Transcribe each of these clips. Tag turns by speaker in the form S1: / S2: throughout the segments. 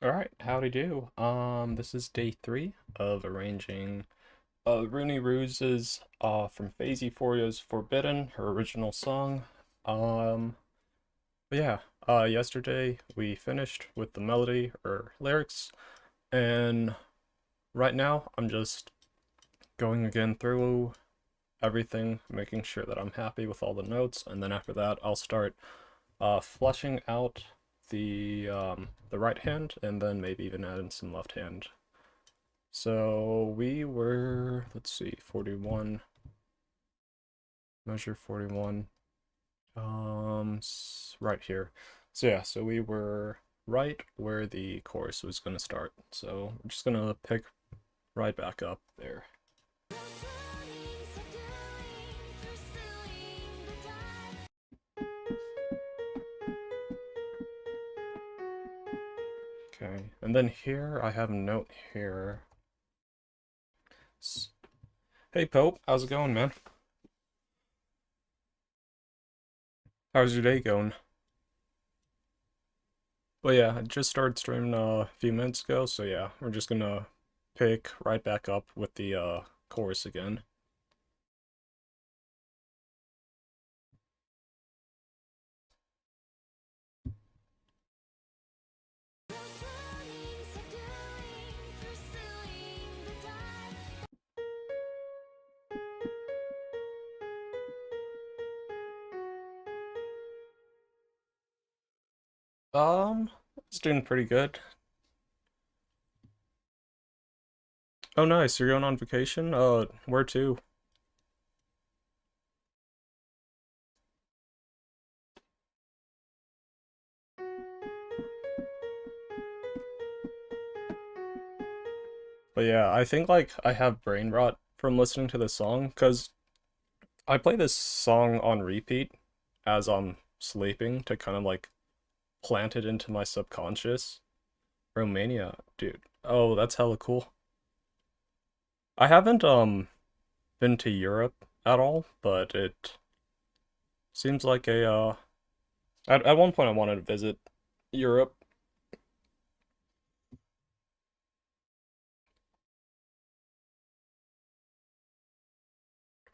S1: Alright, howdy do. This is day 3 of arranging Runie Ruse's from Phase Euphoria's Forbidden, her original song. Um, but yeah, yesterday we finished with the melody or lyrics, and right now I'm just going again through everything, making sure that I'm happy with all the notes, and then after that I'll start fleshing out the right hand, and then maybe even add in some left hand. So we were, let's see, 41, measure 41, right here. So yeah, so we were right where the chorus was going to start. So we're just going to pick right back up there. Okay, and then here I have a note here. Hey Pope, how's it going, man? How's your day going? Well, yeah, I just started streaming a few minutes ago, so yeah, we're just gonna pick right back up with the chorus again. It's doing pretty good. Oh, nice, you're going on vacation? Where to? But yeah, I think like I have brain rot from listening to this song, because I play this song on repeat as I'm sleeping to kind of like plant it into my subconscious. Romania, dude. Oh, that's hella cool. I haven't been to Europe at all, but it seems like a at one point I wanted to visit Europe.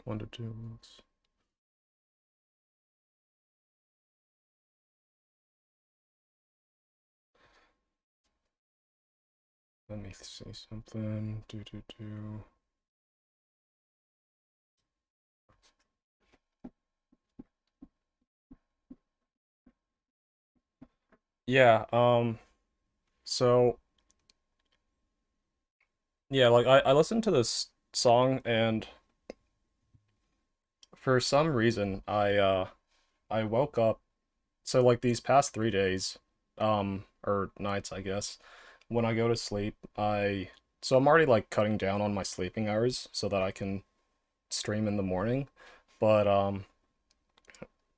S1: One to two months. Let me see something. Do. Yeah, so yeah, like I listened to this song, and for some reason I woke up, so like these past 3 days, or nights I guess, when I go to sleep, so I'm already like cutting down on my sleeping hours so that I can stream in the morning. But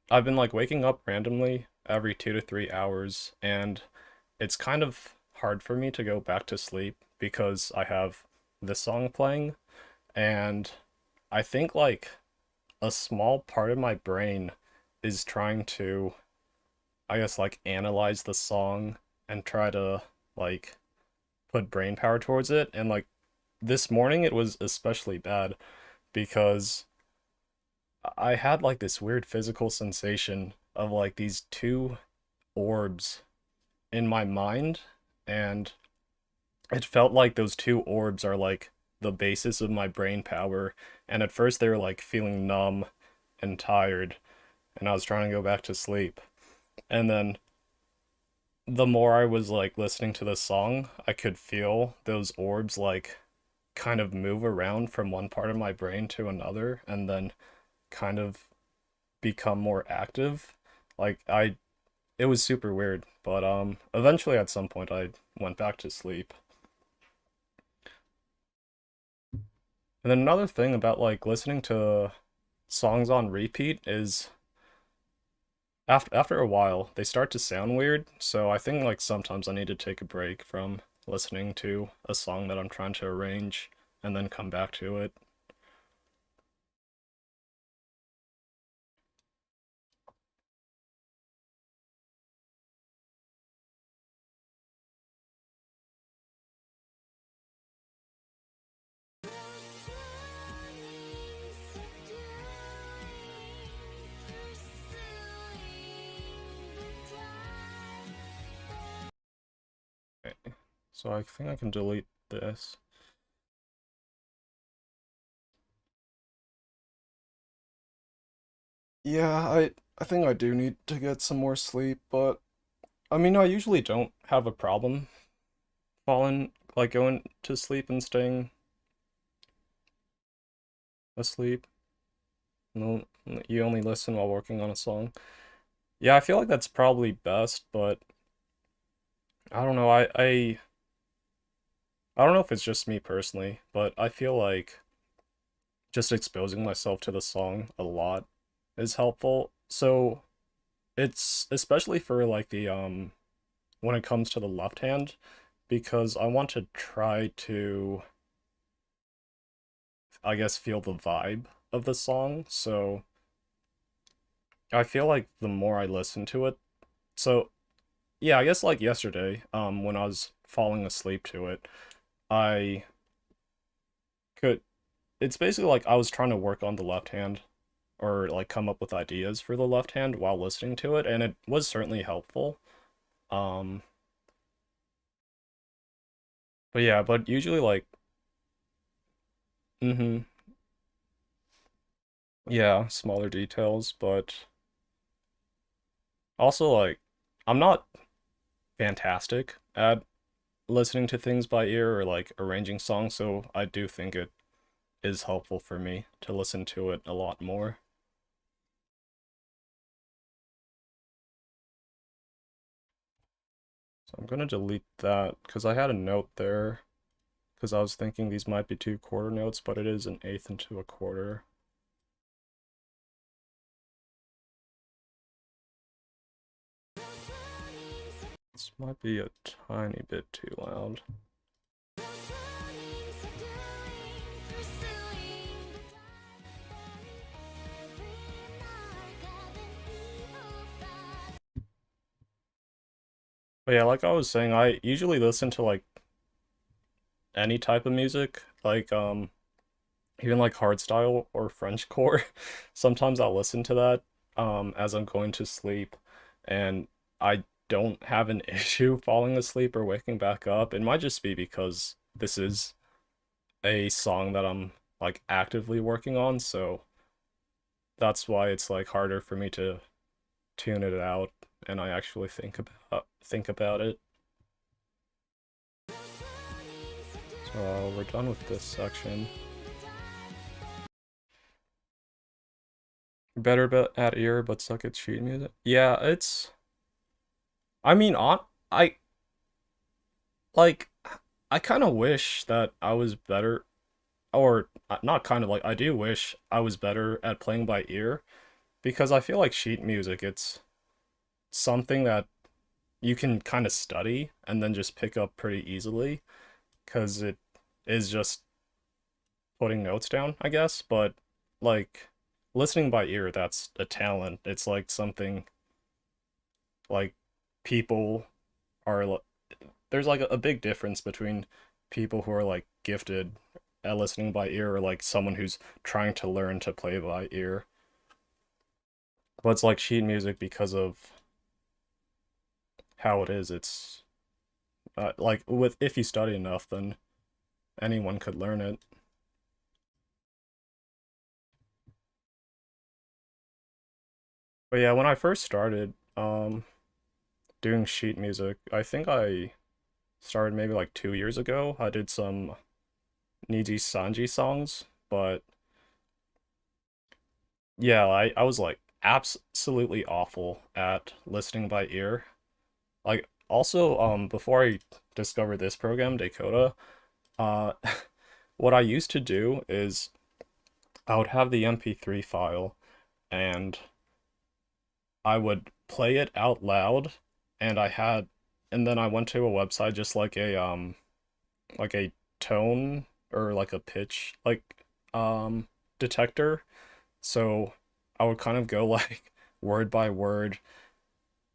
S1: I've been like waking up randomly every 2 to 3 hours, and it's kind of hard for me to go back to sleep because I have this song playing, and I think like a small part of my brain is trying to, I guess, like analyze the song and try to like put brain power towards it. And like this morning it was especially bad because I had like this weird physical sensation of like these two orbs in my mind, and it felt like those two orbs are like the basis of my brain power. And at first they were like feeling numb and tired, and I was trying to go back to sleep. And then the more I was like listening to the song, I could feel those orbs like kind of move around from one part of my brain to another, and then kind of become more active. Like it was super weird, but eventually at some point I went back to sleep. And then another thing about like listening to songs on repeat is after a while they start to sound weird. So I think like sometimes I need to take a break from listening to a song that I'm trying to arrange and then come back to it. So I think I can delete this. Yeah, I think I do need to get some more sleep, but I mean, I usually don't have a problem falling, like going to sleep and staying asleep. No, you only listen while working on a song. Yeah, I feel like that's probably best, but I don't know. I don't know if it's just me personally, but I feel like just exposing myself to the song a lot is helpful. So it's especially for like the when it comes to the left hand, because I want to try to, I guess, feel the vibe of the song. So I feel like the more I listen to it, so yeah, I guess like yesterday, when I was falling asleep to it, I could, it's basically like I was trying to work on the left hand or like come up with ideas for the left hand while listening to it, and it was certainly helpful. Um, but yeah, but usually like, mm-hmm, yeah, smaller details, but also like, I'm not fantastic at listening to things by ear or like arranging songs, so I do think it is helpful for me to listen to it a lot more. So I'm gonna delete that because I had a note there because I was thinking these might be two quarter notes, but it is an eighth into a quarter. This might be a tiny bit too loud. But yeah, like I was saying, I usually listen to like any type of music, like even like hardstyle or Frenchcore. Sometimes I'll listen to that as I'm going to sleep, and I don't have an issue falling asleep or waking back up. It might just be because this is a song that I'm like actively working on, so that's why it's like harder for me to tune it out and I actually think about it. So we're done with this section. Better at ear, but suck at sheet music. Yeah, it's. I mean, I like. I kind of wish that I was better, or not kind of like I do wish I was better at playing by ear, because I feel like sheet music, it's something that you can kind of study and then just pick up pretty easily, because it is just putting notes down, I guess. But like listening by ear, that's a talent. It's like something like people are there's like a big difference between people who are like gifted at listening by ear or like someone who's trying to learn to play by ear. But it's like sheet music because of how it is. It's like with if you study enough, then anyone could learn it. But yeah, when I first started doing sheet music, I think I started maybe like 2 years ago. I did some Niji Sanji songs, but yeah, I was like absolutely awful at listening by ear. Like also, before I discovered this program, Dakota, uh, what I used to do is I would have the MP3 file and I would play it out loud, and and then I went to a website just like a tone or like a pitch detector. So I would kind of go like word by word,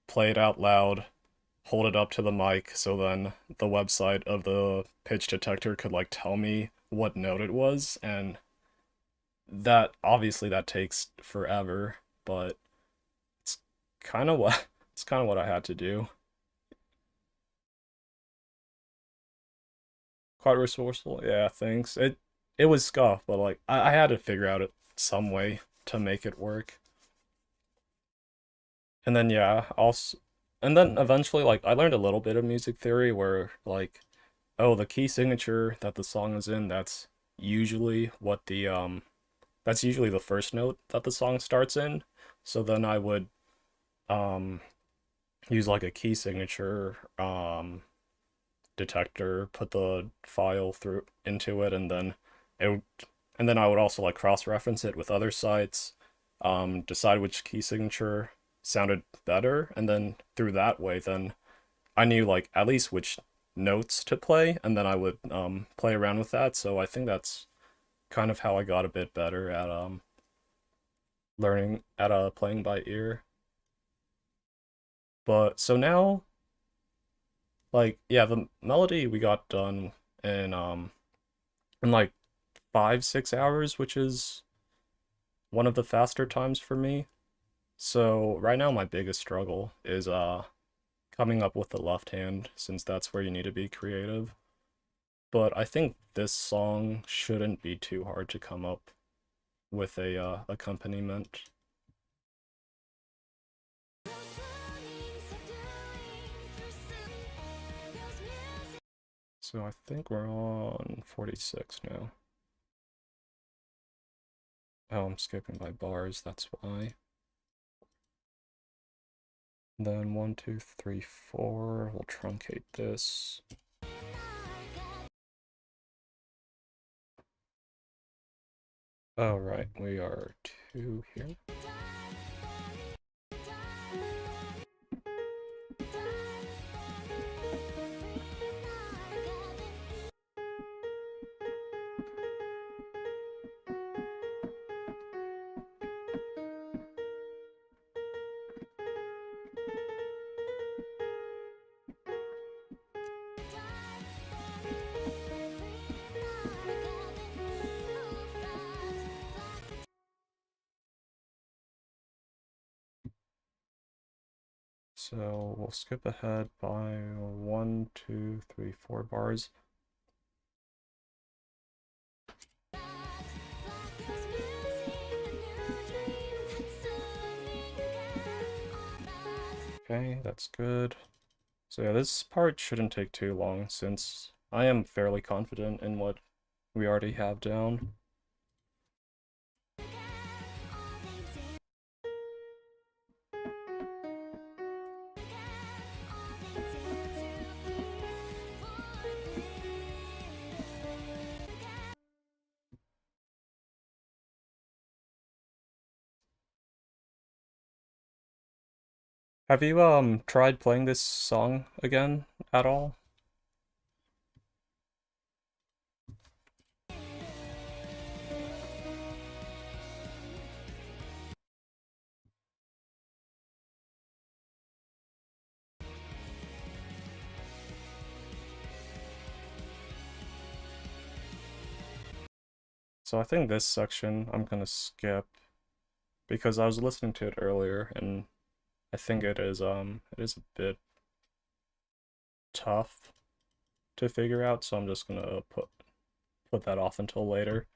S1: play it out loud, hold it up to the mic, so then the website of the pitch detector could like tell me what note it was, and that obviously that takes forever, but it's kind of what it's kind of what I had to do. quite resourceful. Yeah, thanks. It was scuffed, but like I had to figure out it some way to make it work. And then yeah, also and then eventually like I learned a little bit of music theory where like oh, the key signature that the song is in, usually what the that's usually the first note that the song starts in. So then I would um use like a key signature detector, put the file through into it, and then it would, and then I would also like cross-reference it with other sites, decide which key signature sounded better, and then through that way, then I knew like at least which notes to play, and then I would play around with that. So I think that's kind of how I got a bit better at learning at playing by ear. But so now like yeah, the melody we got done in in like 5, 6 hours, which is one of the faster times for me. So right now my biggest struggle is coming up with the left hand since that's where you need to be creative. But I think this song shouldn't be too hard to come up with a accompaniment. So I think we're on 46 now. Oh, I'm skipping by bars, that's why. Then 1, 2, 3, 4. We'll truncate this. Oh, right, we are 2 here. So we'll skip ahead by 1, 2, 3, 4 bars. Okay, that's good. So yeah, this part shouldn't take too long since I am fairly confident in what we already have down. Have you tried playing this song again at all? So I think this section I'm gonna skip because I was listening to it earlier and I think it is a bit tough to figure out, so I'm just gonna put that off until later.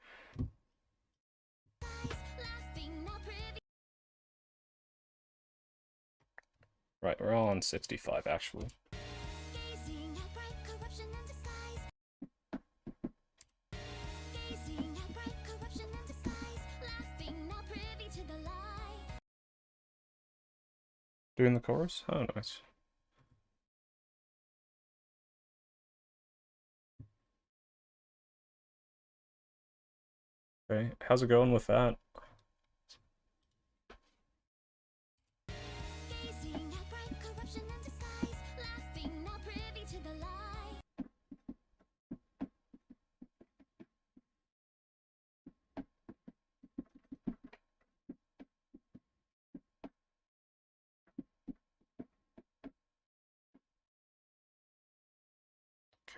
S1: Right, we're on 65 actually. Doing the chorus? Oh, nice. Okay, how's it going with that?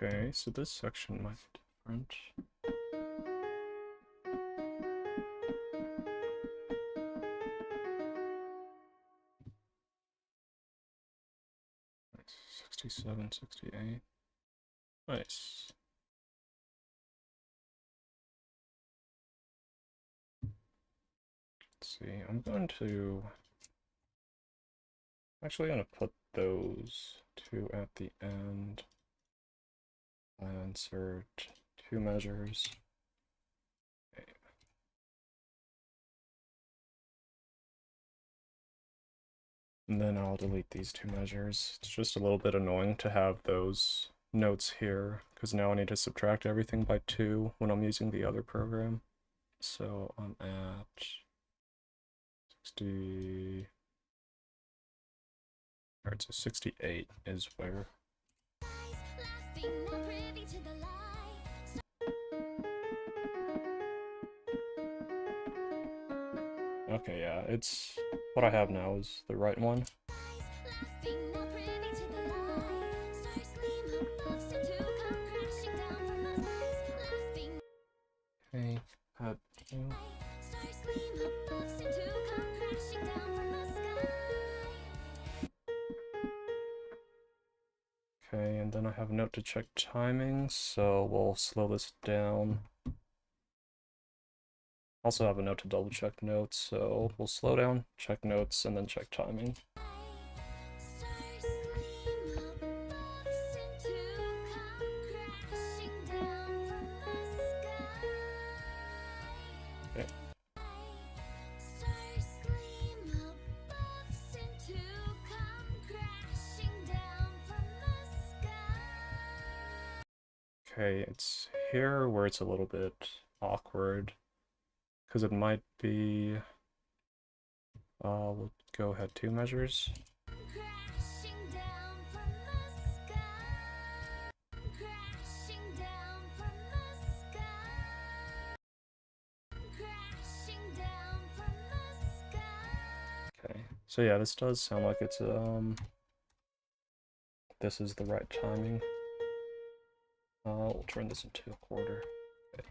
S1: Okay, so this section might be different. Nice. 67, 68. Nice. see, I'm going to actually gonna put those two at the end. And insert two measures. Okay. And then I'll delete these two measures. It's just a little bit annoying to have those notes here, because now I need to subtract everything by 2 when I'm using the other program. So I'm at 60... Alright, so 68 is where... Okay, yeah, it's... what I have now is the right one. Okay, add 2. Okay, and then I have a note to check timing, so we'll slow this down. Also have a note to double check notes, so we'll slow down, check notes, and then check timing. Okay. Okay, it's here where it's a little bit awkward, because it might be... we'll go ahead 2 measures. Okay, so yeah, this does sound like it's, this is the right timing. We'll turn this into a quarter. Okay.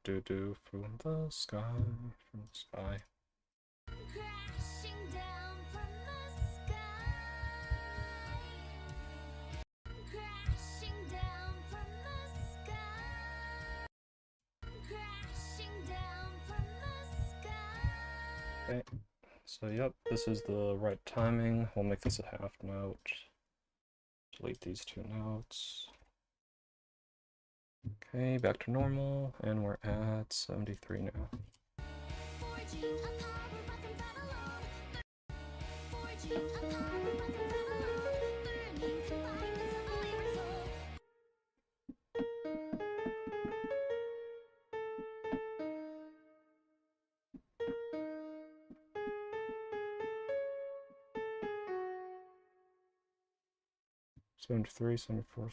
S1: Do from the sky, from the sky. Okay, so yep, this is the right timing. We'll make this a half note. Delete these 2 notes. Okay, back to normal, and we're at 73 now. '73, '74.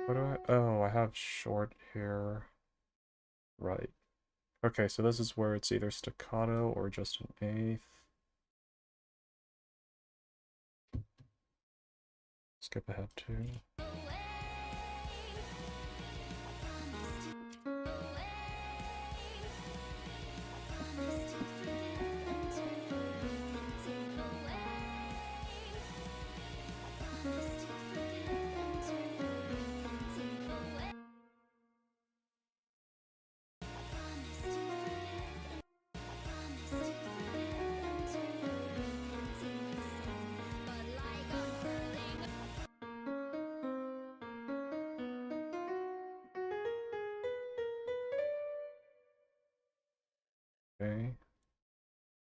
S1: What do I... oh, I have short here. Right. Okay, so this is where it's either staccato or just an eighth. Skip ahead to... Okay.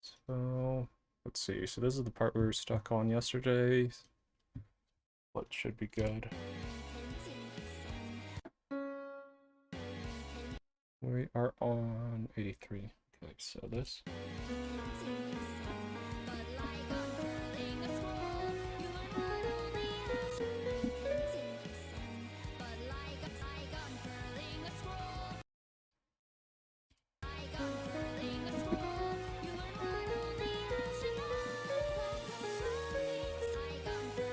S1: So, let's see. So this is the part we were stuck on yesterday. What should be good? We are on 83. Okay, so this.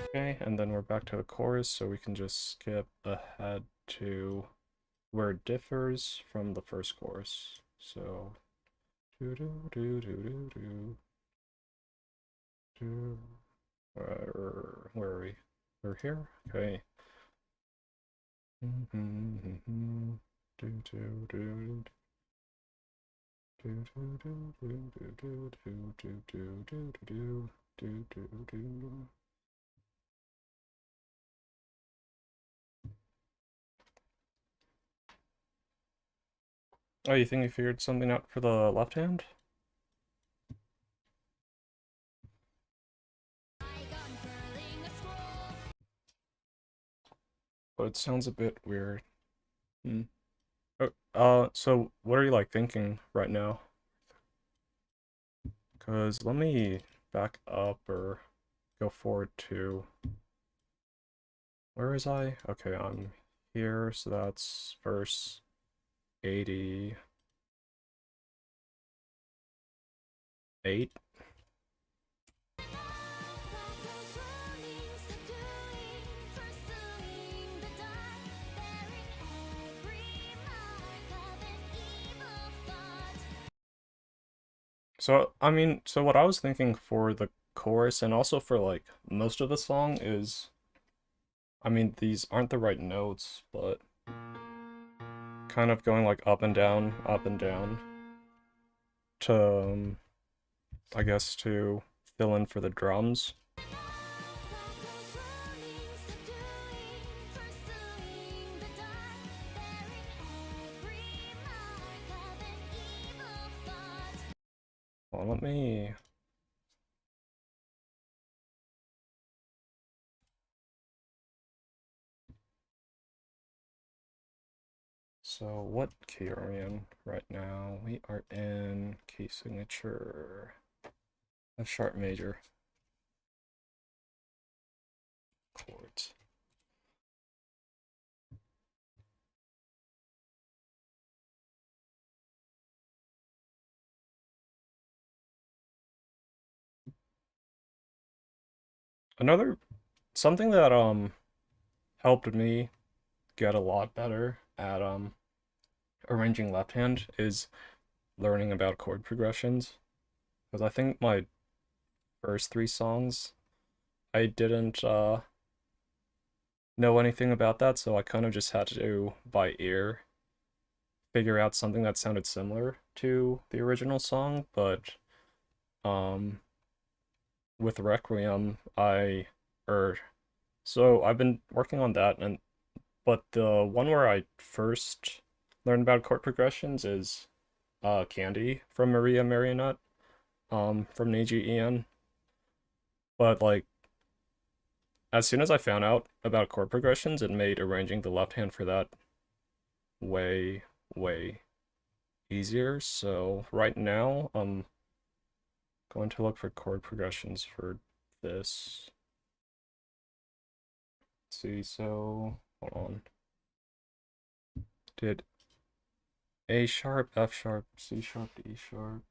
S1: Okay, and then we're back to the chorus, so we can just skip ahead to where it differs from the first chorus. So, do do do do do do do. Where are we? We're here. Okay. Do do do do. Do do do do do do do do do do do do do do. Oh, you think you figured something out for the left hand? But it sounds a bit weird. Hmm. Oh, so what are you like thinking right now? Cause let me back up or go forward to where is I? Okay, I'm here, so that's verse 88. So, I mean, so what I was thinking for the chorus and also for like most of the song is, I mean, these aren't the right notes, but kind of going like up and down to, I guess, to fill in for the drums. Well, let me. So, what key are we in right now? We are in key signature F sharp major chords. Another something that helped me get a lot better at arranging left hand is learning about chord progressions. Because I think my first three songs I didn't know anything about that, so I kind of just had to by ear figure out something that sounded similar to the original song, but um with Requiem so I've been working on that, and but the one where I first learned about chord progressions is Candy from Maria Marionette, from Neji Ian. But like as soon as I found out about chord progressions, it made arranging the left hand for that way, way easier. So right now I'm going to look for chord progressions for this. Let's see, so hold on. Did A sharp, F sharp, C sharp, E sharp.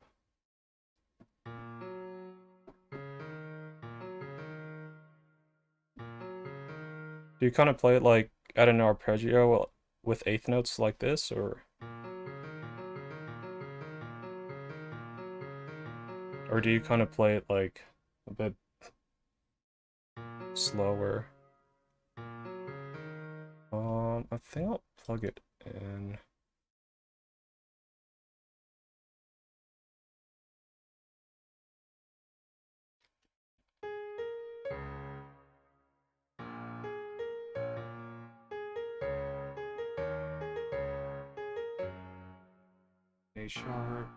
S1: Do you kind of play it like at an arpeggio with eighth notes like this, or do you kind of play it like a bit slower? I think I'll plug it in. A sharp,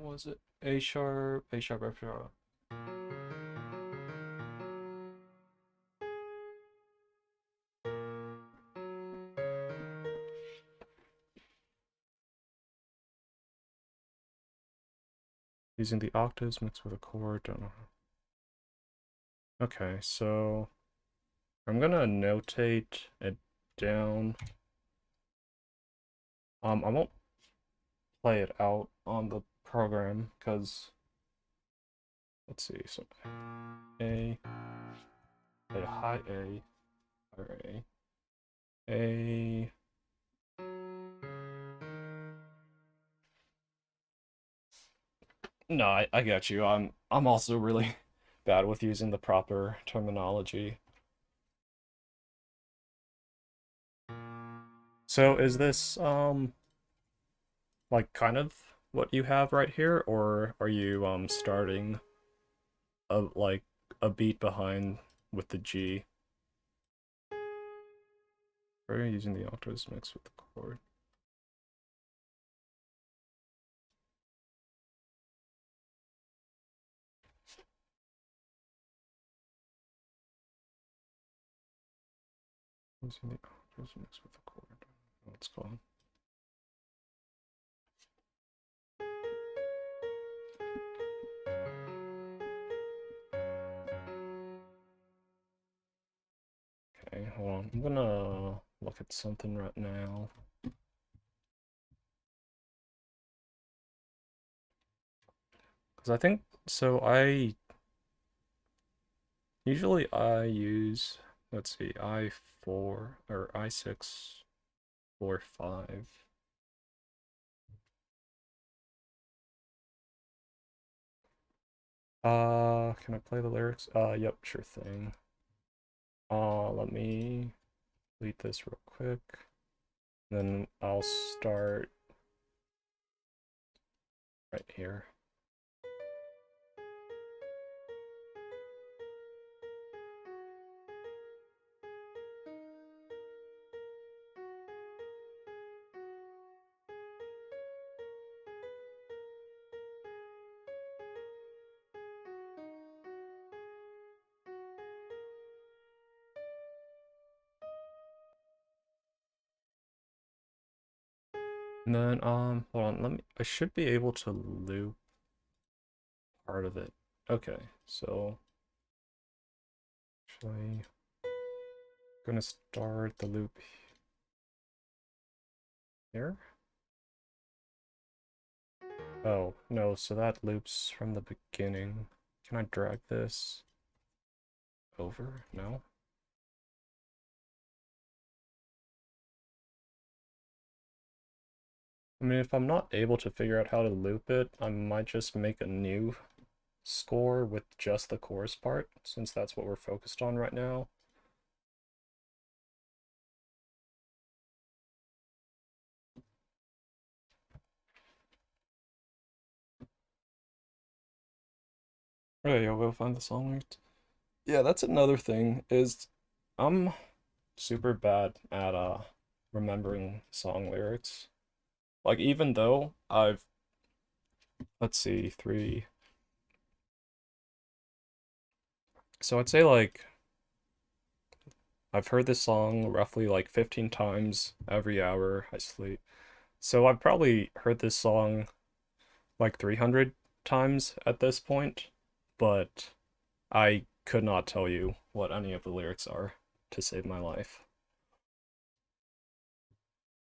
S1: was it? A sharp, A sharp, F sharp. Using the octaves mixed with a chord, don't know. Okay, so I'm gonna notate it down. I won't play it out on the program because let's see. So A high A, or A. No, I get you. I'm also really bad with using the proper terminology. So is this like kind of what you have right here, or are you starting like a beat behind with the G? Or are you using the octaves mixed with the chord? Using the octaves mixed with the chord. What's called? Okay, hold on. I'm gonna look at something right now. Because I think, so usually I use, let's see, I4 or I6, 4, 5. Can I play the lyrics? Yep, sure thing. Let me delete this real quick. Then I'll start right here. And then, hold on, I should be able to loop part of it. Okay, so, actually, gonna start the loop here. Oh, no, so that loops from the beginning. Can I drag this over? No? I mean, if I'm not able to figure out how to loop it, I might just make a new score with just the chorus part, since that's what we're focused on right now. Okay, I'll go find the song lyrics. Yeah, that's another thing, is I'm super bad at remembering song lyrics. Like, even though I've, let's see, 3. So I'd say like I've heard this song roughly like 15 times every hour I sleep. So I've probably heard this song like 300 times at this point, but I could not tell you what any of the lyrics are to save my life.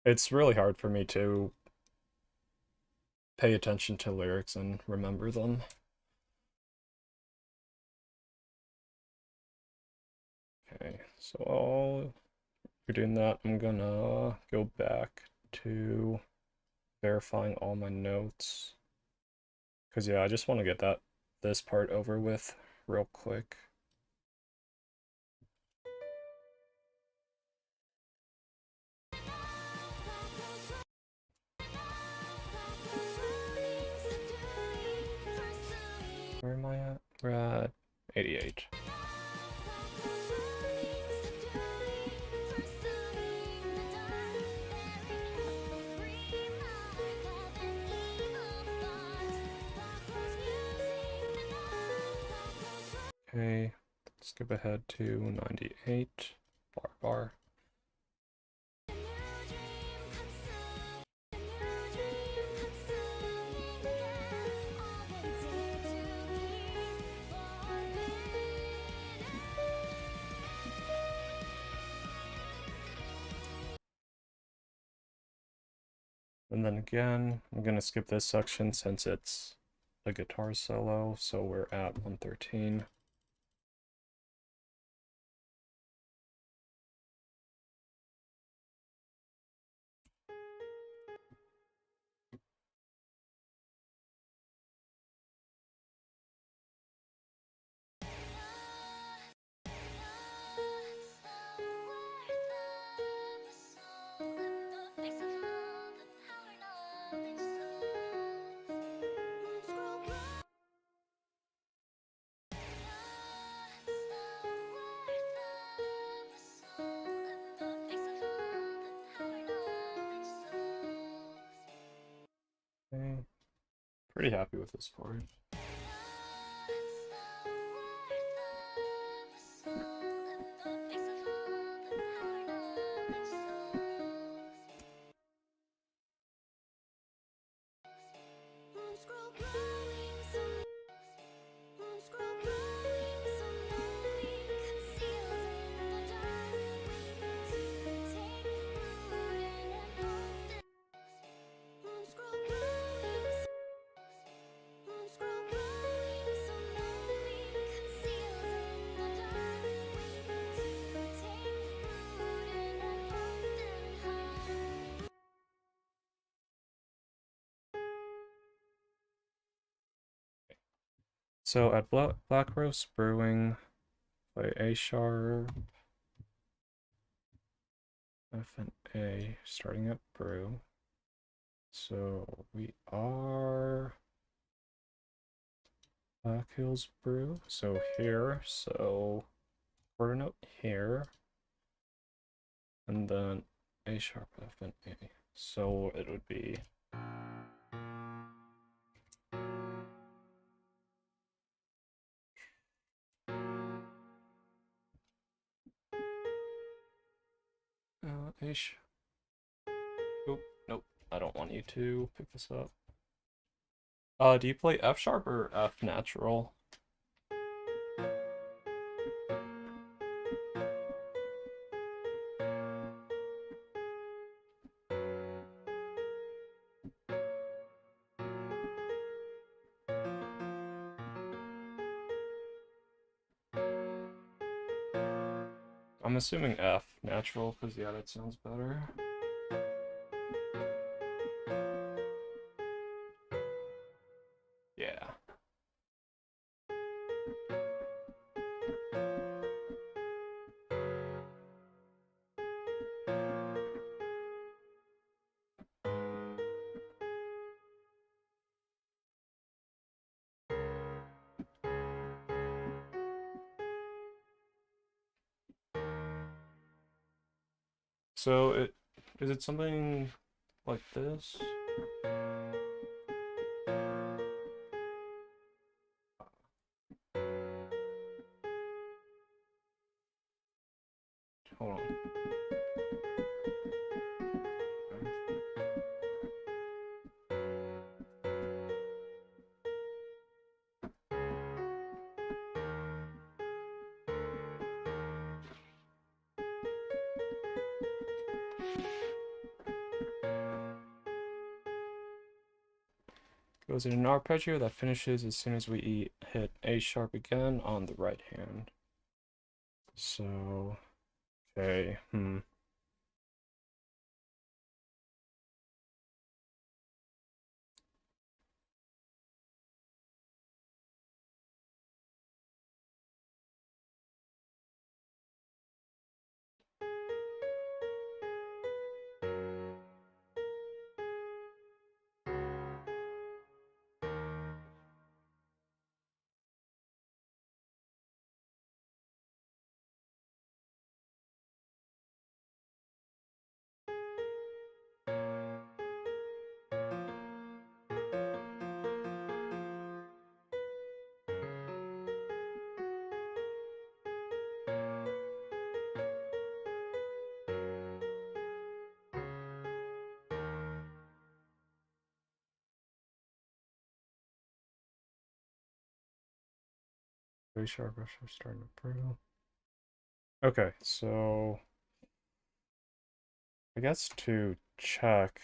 S1: It's really hard for me to pay attention to lyrics and remember them. Okay, so while you're doing that, I'm gonna go back to verifying all my notes. Because, yeah, I just want to get this part over with real quick. Where am I at? We're at 88. skip ahead to 98, bar. And then again, I'm gonna skip this section since it's a guitar solo, so we're at 113. Okay. Pretty happy with this part. So at Black Rose Brewing, play A sharp, F and A, starting at brew. So we are Black Hills Brew. So here, so quarter note here, and then A sharp, F and A. So it would be A sharp. Oh, nope. I don't want you to pick this up. Do you play F sharp or F natural? I'm assuming F natural because yeah, that sounds better. Yeah. So is it something like this? Hold on. Goes in an arpeggio that finishes as soon as we hit A sharp again on the right hand. So, okay, A sharp, F sharp, starting to improve. Okay, so I guess to check.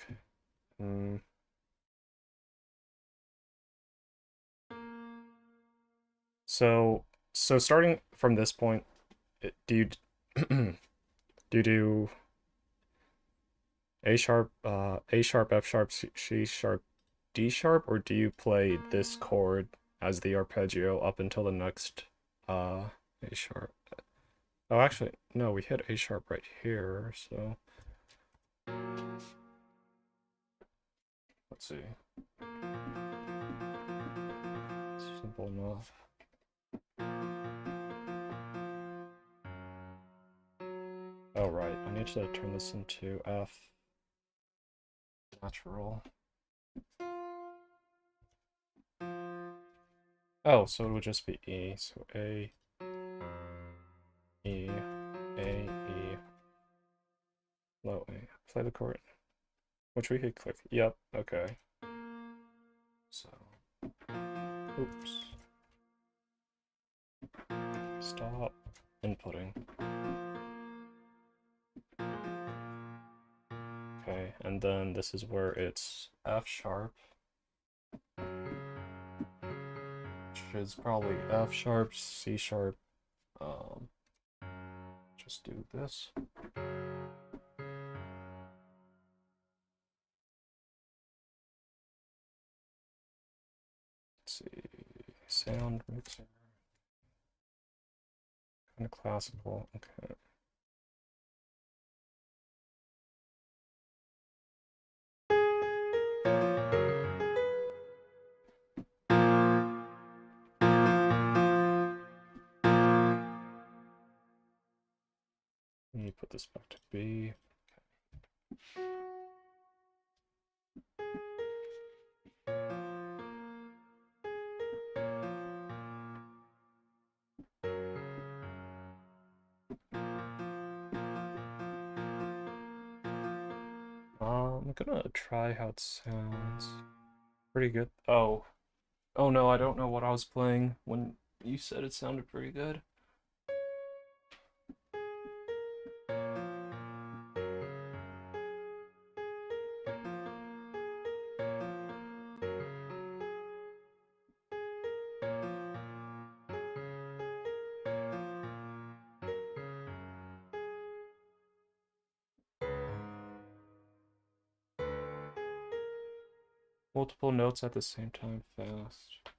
S1: So starting from this point, do you do you do A sharp, F sharp, C sharp, D sharp, or do you play this chord as the arpeggio up until the next A sharp? Oh, actually, no, we hit A sharp right here, so let's see. Simple enough. Oh, right, I need to turn this into F natural. Oh, so it would just be E, so A, E, A, E, low A. Play the chord. Which we could click. Yep, okay. So, oops. Stop inputting. Okay, and then this is where it's F sharp, which is probably F sharp, C sharp. Just do this. Let's see, sound mixer. Kind of classical. Okay. Let me put this back to B. I'm gonna try how it sounds. Pretty good. Oh. Oh no, I don't know what I was playing when you said it sounded pretty good. Multiple notes at the same time, fast.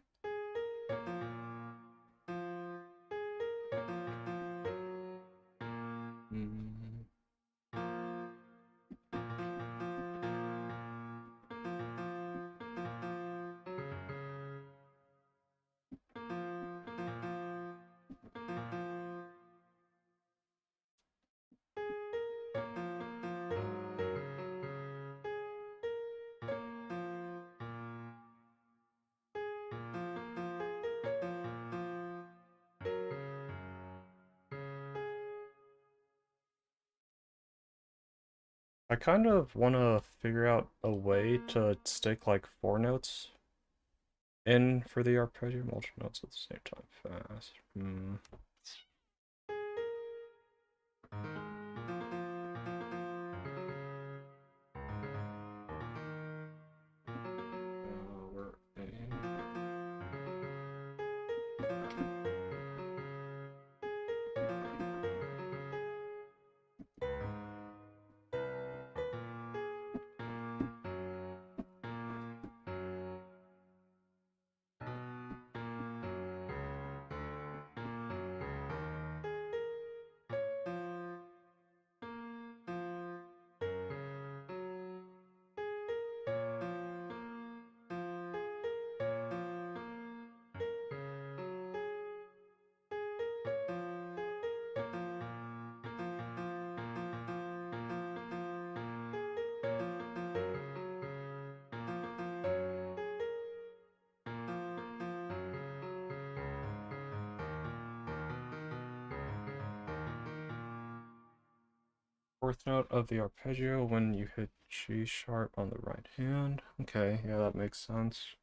S1: Mm. I kind of want to figure out a way to stick like 4 notes in for the arpeggio, multiple notes at the same time, fast. We're fourth note of the arpeggio when you hit G sharp on the right hand. Okay, yeah, that makes sense.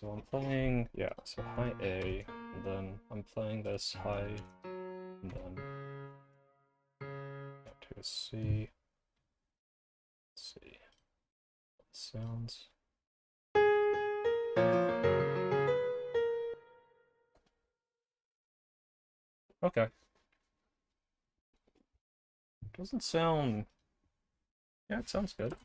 S1: so I'm playing, yeah, so high A, and then I'm playing this high, and then to a C. Let's see. Sounds. Okay. Doesn't sound... Yeah, it sounds good.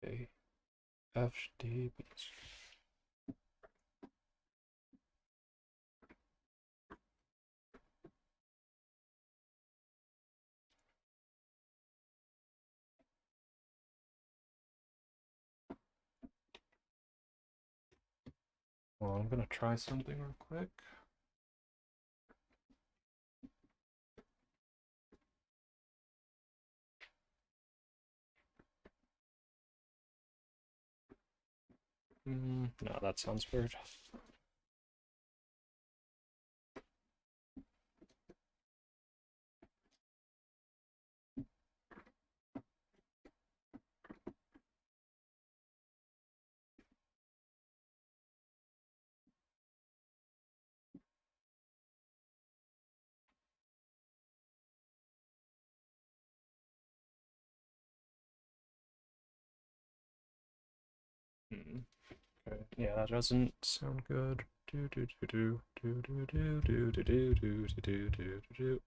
S1: A, F, D, B. Well, I'm gonna try something real quick. No, that sounds weird. Okay. Yeah, that doesn't sound good. Do do do do do do do do do do do do do do.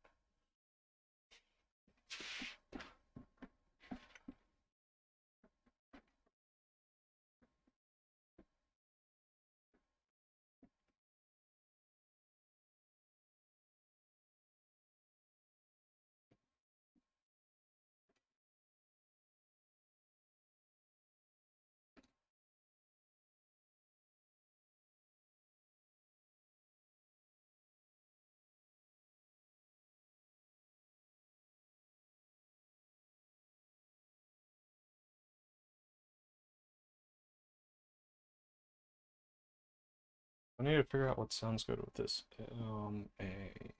S1: I need to figure out what sounds good with this. A.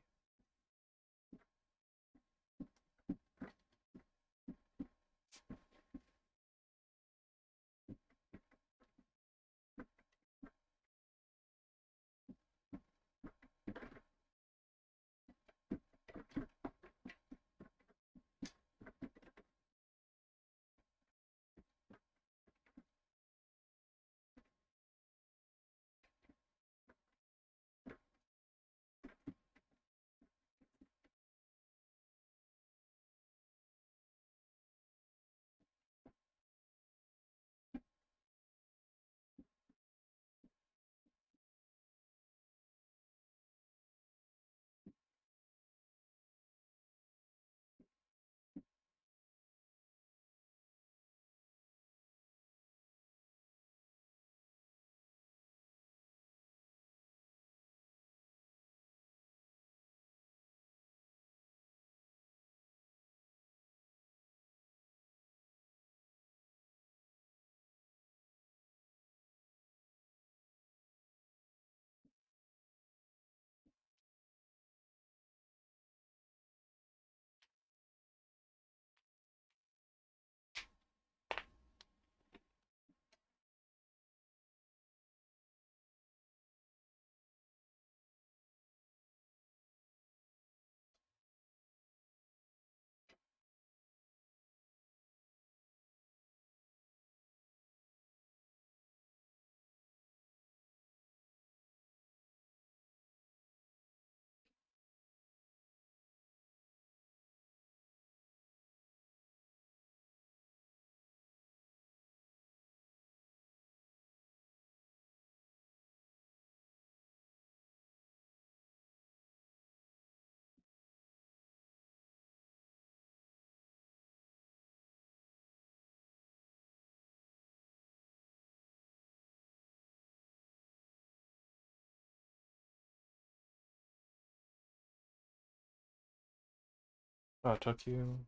S1: Oh, it took you.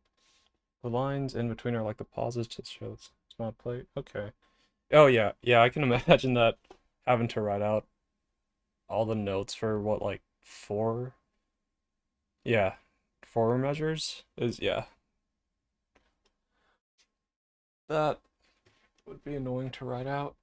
S1: The lines in between are like the pauses to show it's not played. Okay. Oh yeah, yeah, I can imagine that having to write out all the notes for what like four, yeah, four measures is yeah. That would be annoying to write out.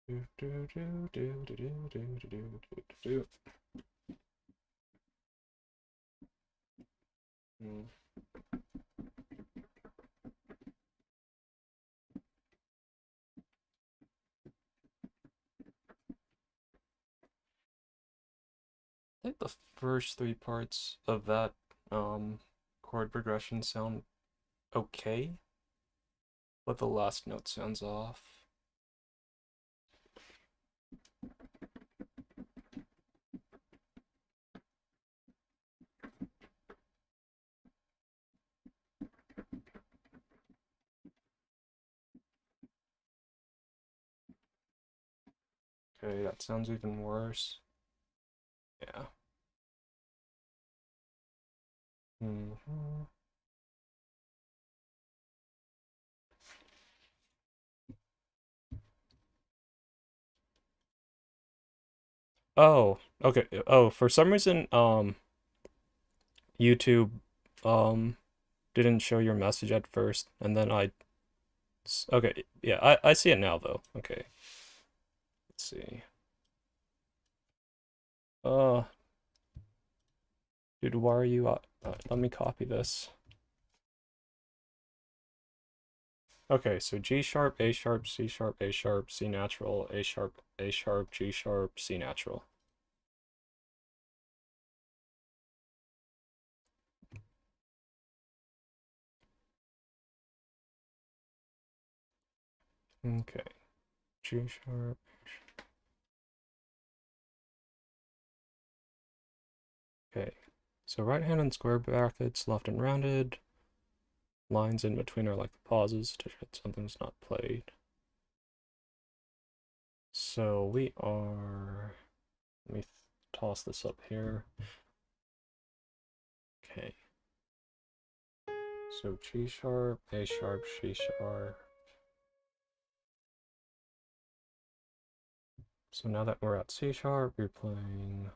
S1: Do, do, do, do, do, do, do, do, do, do, do. Hmm. I think the first three parts of that chord progression sound okay, but the last note sounds off. Okay, that sounds even worse. Yeah. Hmm. Oh, okay. Oh, for some reason, YouTube, um, didn't show your message at first, and then okay, yeah, I see it now though. Okay, let's see. Uh, dude, why are you? Let me copy this. Okay, so G sharp, A sharp, C sharp, A sharp, C natural, A sharp, A sharp, G sharp, C natural. Okay, G sharp. Okay, so right hand in square brackets, left and rounded. Lines in between are like the pauses to show something's not played. So we are, let me toss this up here. Okay. So G sharp, A sharp, C sharp. So now that we're at C sharp, we're playing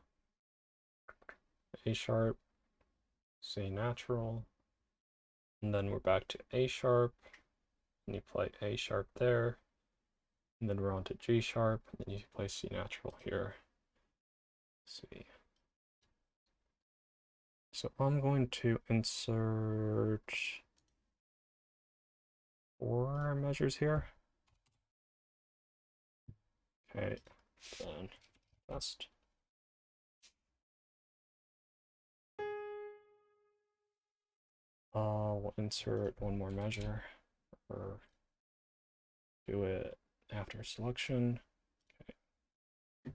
S1: A sharp, C natural, and then we're back to A sharp, and you play A sharp there, and then we're on to G sharp, and then you play C natural here. Let's see. So I'm going to insert four measures here. Okay, then best. We'll insert one more measure, or do it after selection. Okay.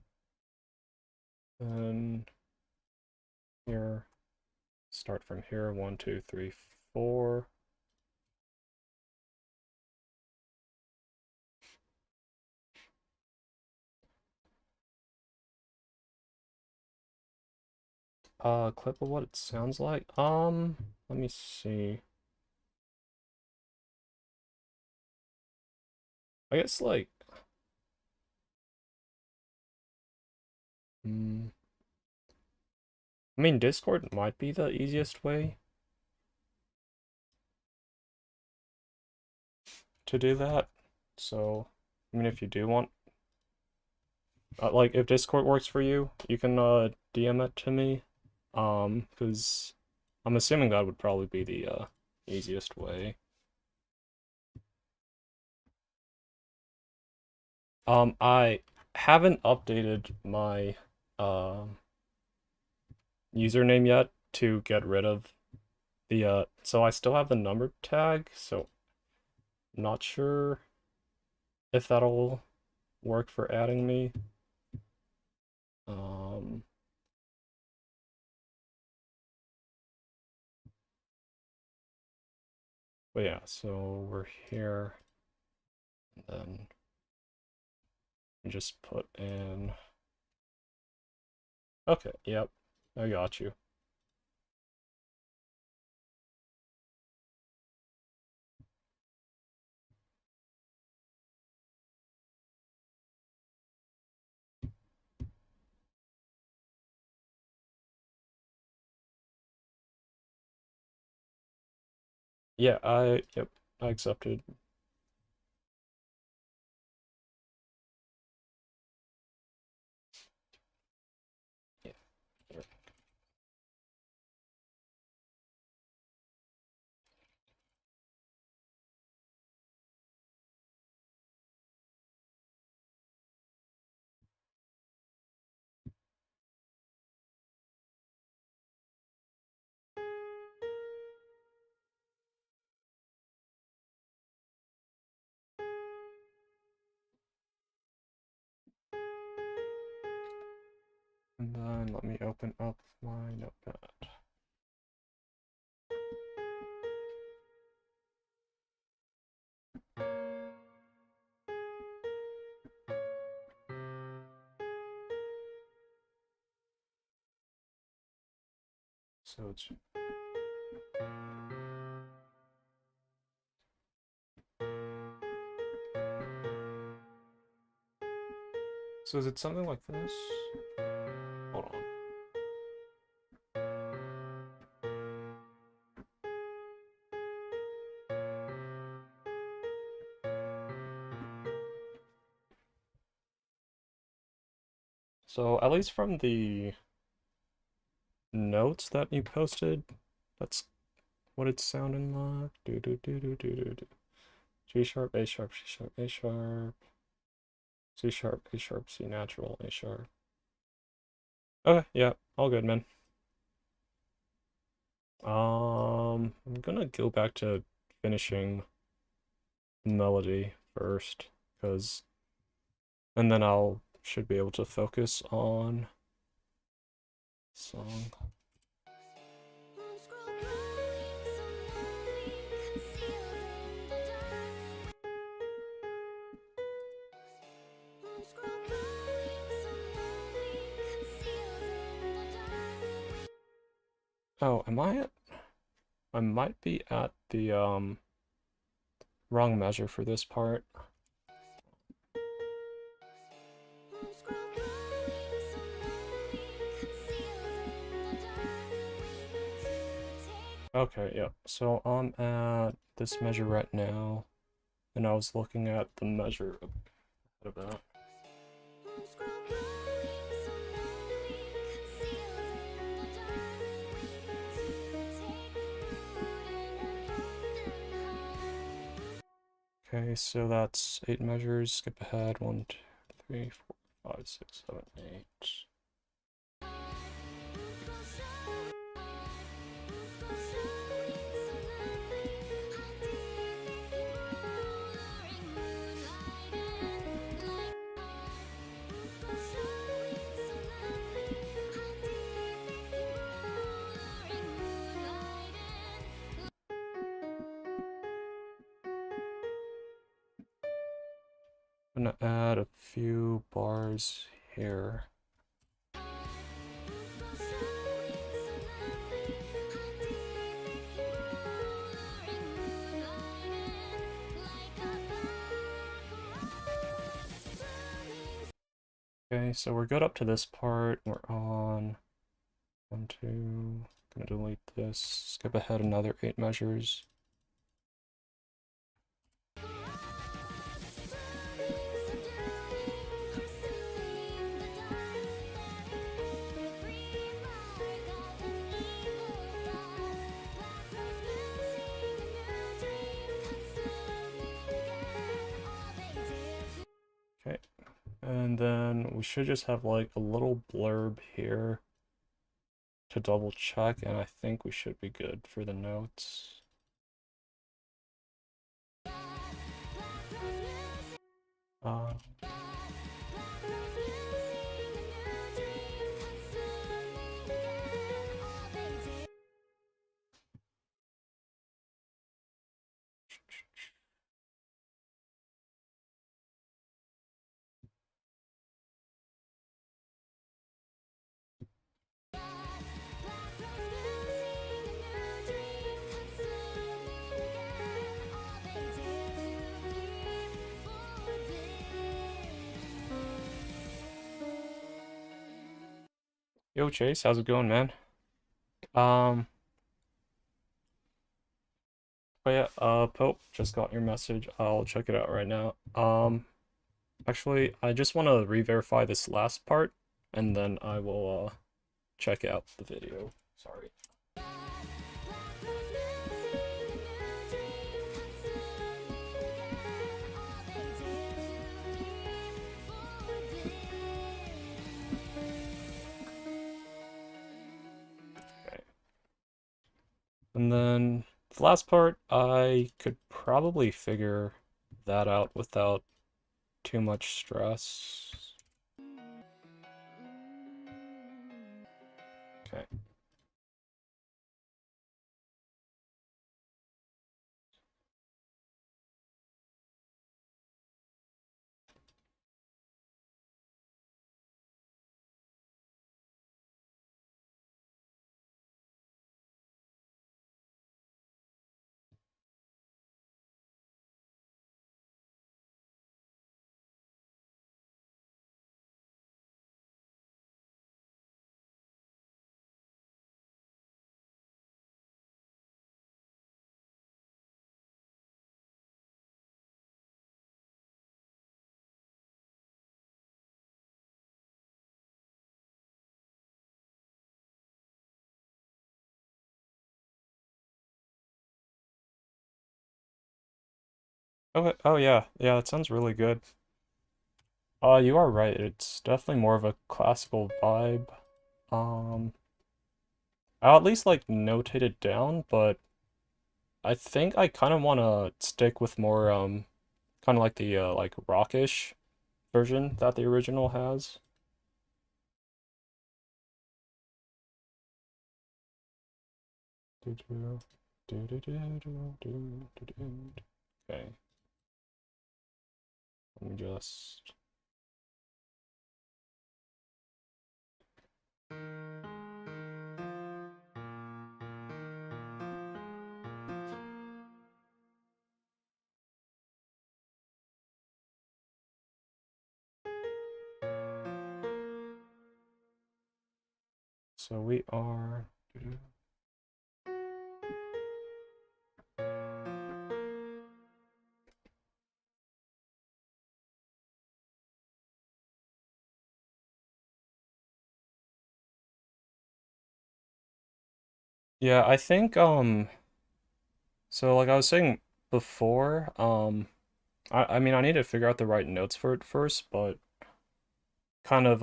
S1: Then here, start from here, 1, 2, 3, 4. Clip of what it sounds like. Let me see. I guess like I mean, Discord might be the easiest way to do that. So, I mean, if you do want, like, if Discord works for you, you can DM it to me. Because I'm assuming that would probably be the easiest way. I haven't updated my username yet to get rid of the so I still have the number tag, so not sure if that'll work for adding me. But yeah, so we're here, and then just put in. Okay, yep, I got you. Yeah, yep, I accepted. Yeah. And then let me open up my notepad. So it's so is it something like this? Hold on. So at least from the notes that you posted, that's what it's sounding like. Do do do do do do do. G sharp, A sharp, C sharp, A sharp, C sharp, A sharp, C natural, A sharp. Okay, yeah, all good, man. I'm gonna go back to finishing melody first, and then I'll should be able to focus on song. Oh, am I at? I might be at the wrong measure for this part. Okay, yeah. So I'm at this measure right now, and I was looking at the measure of that. Okay, so that's 8 measures. Skip ahead. 1, 2, 3, 4, 5, 6, 7, 8. I'm gonna add a few bars here. Okay, so we're good up to this part. We're on 1, 2. Gonna delete this. Skip ahead another 8 measures. Okay, and then we should just have like a little blurb here to double check, and I think we should be good for the notes. Uh, Yo, Chase, how's it going, man? Um, but yeah, Pope, just got your message. I'll check it out right now. Actually, I just want to re-verify this last part, and then I will, check out the video. Sorry. Okay. And then the last part, I could probably figure that out without too much stress. Okay. Okay. Oh yeah, yeah, that sounds really good. You are right. It's definitely more of a classical vibe. Um, I'll at least like notate it down, but I think I kind of want to stick with more kind of like the like rockish version that the original has. Do-do, do-do-do-do-do-do-do. Okay, let me just. So we are. Yeah, I think so like I was saying before, I mean I need to figure out the right notes for it first, but kind of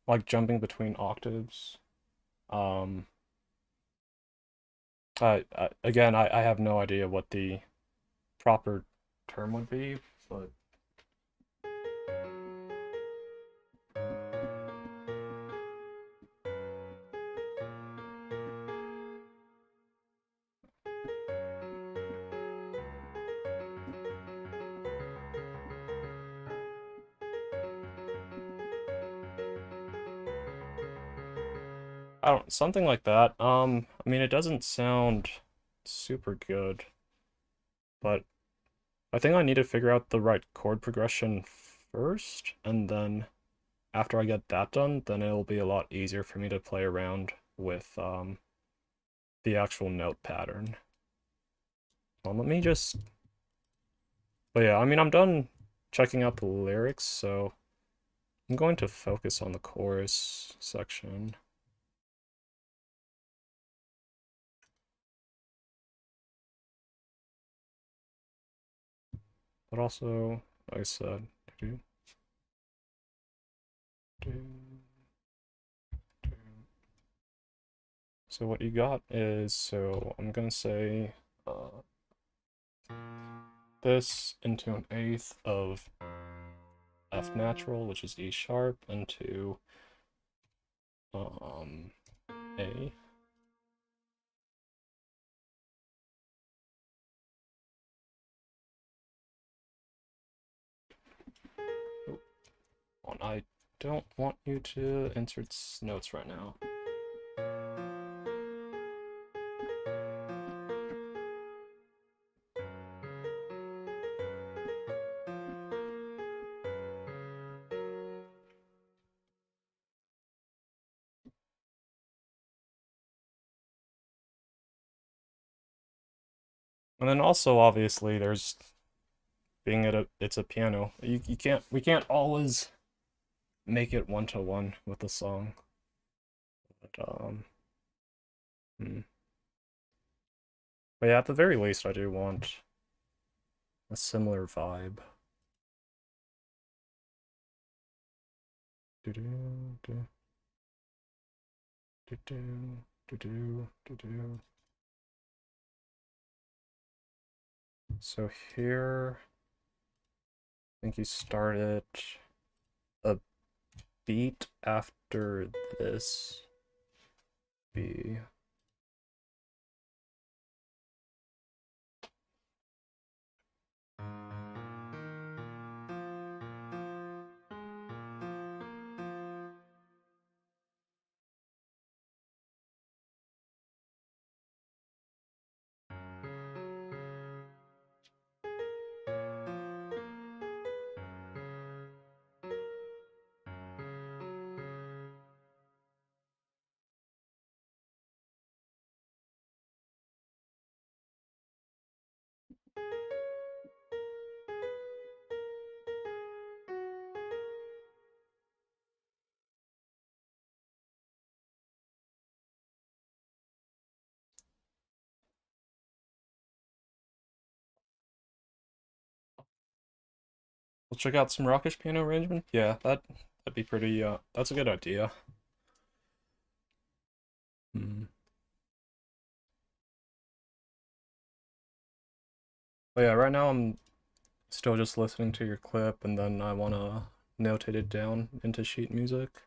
S1: like jumping between octaves. Um again I have no idea what the proper term would be, but I don't something like that. I mean it doesn't sound super good, but I think I need to figure out the right chord progression first, and then after I get that done, then it'll be a lot easier for me to play around with the actual note pattern. Well, let me just... But yeah, I mean, I'm done checking out the lyrics, so I'm going to focus on the chorus section. But also, like I said, so what you got is, so I'm gonna say this into an eighth of F natural, which is E sharp, into A. Oh, I don't want you to insert notes right now. And then also, obviously, there's being it's a piano. You can't, we can't always make it one-to-one with the song. But hmm. But yeah, at the very least, I do want a similar vibe. Do do do do do do do do do. So here, I think you started a beat after this B. We'll check out some rockish piano arrangement. Yeah, that'd be pretty. That's a good idea. Hmm. But yeah, right now I'm still just listening to your clip, and then I wanna notate it down into sheet music.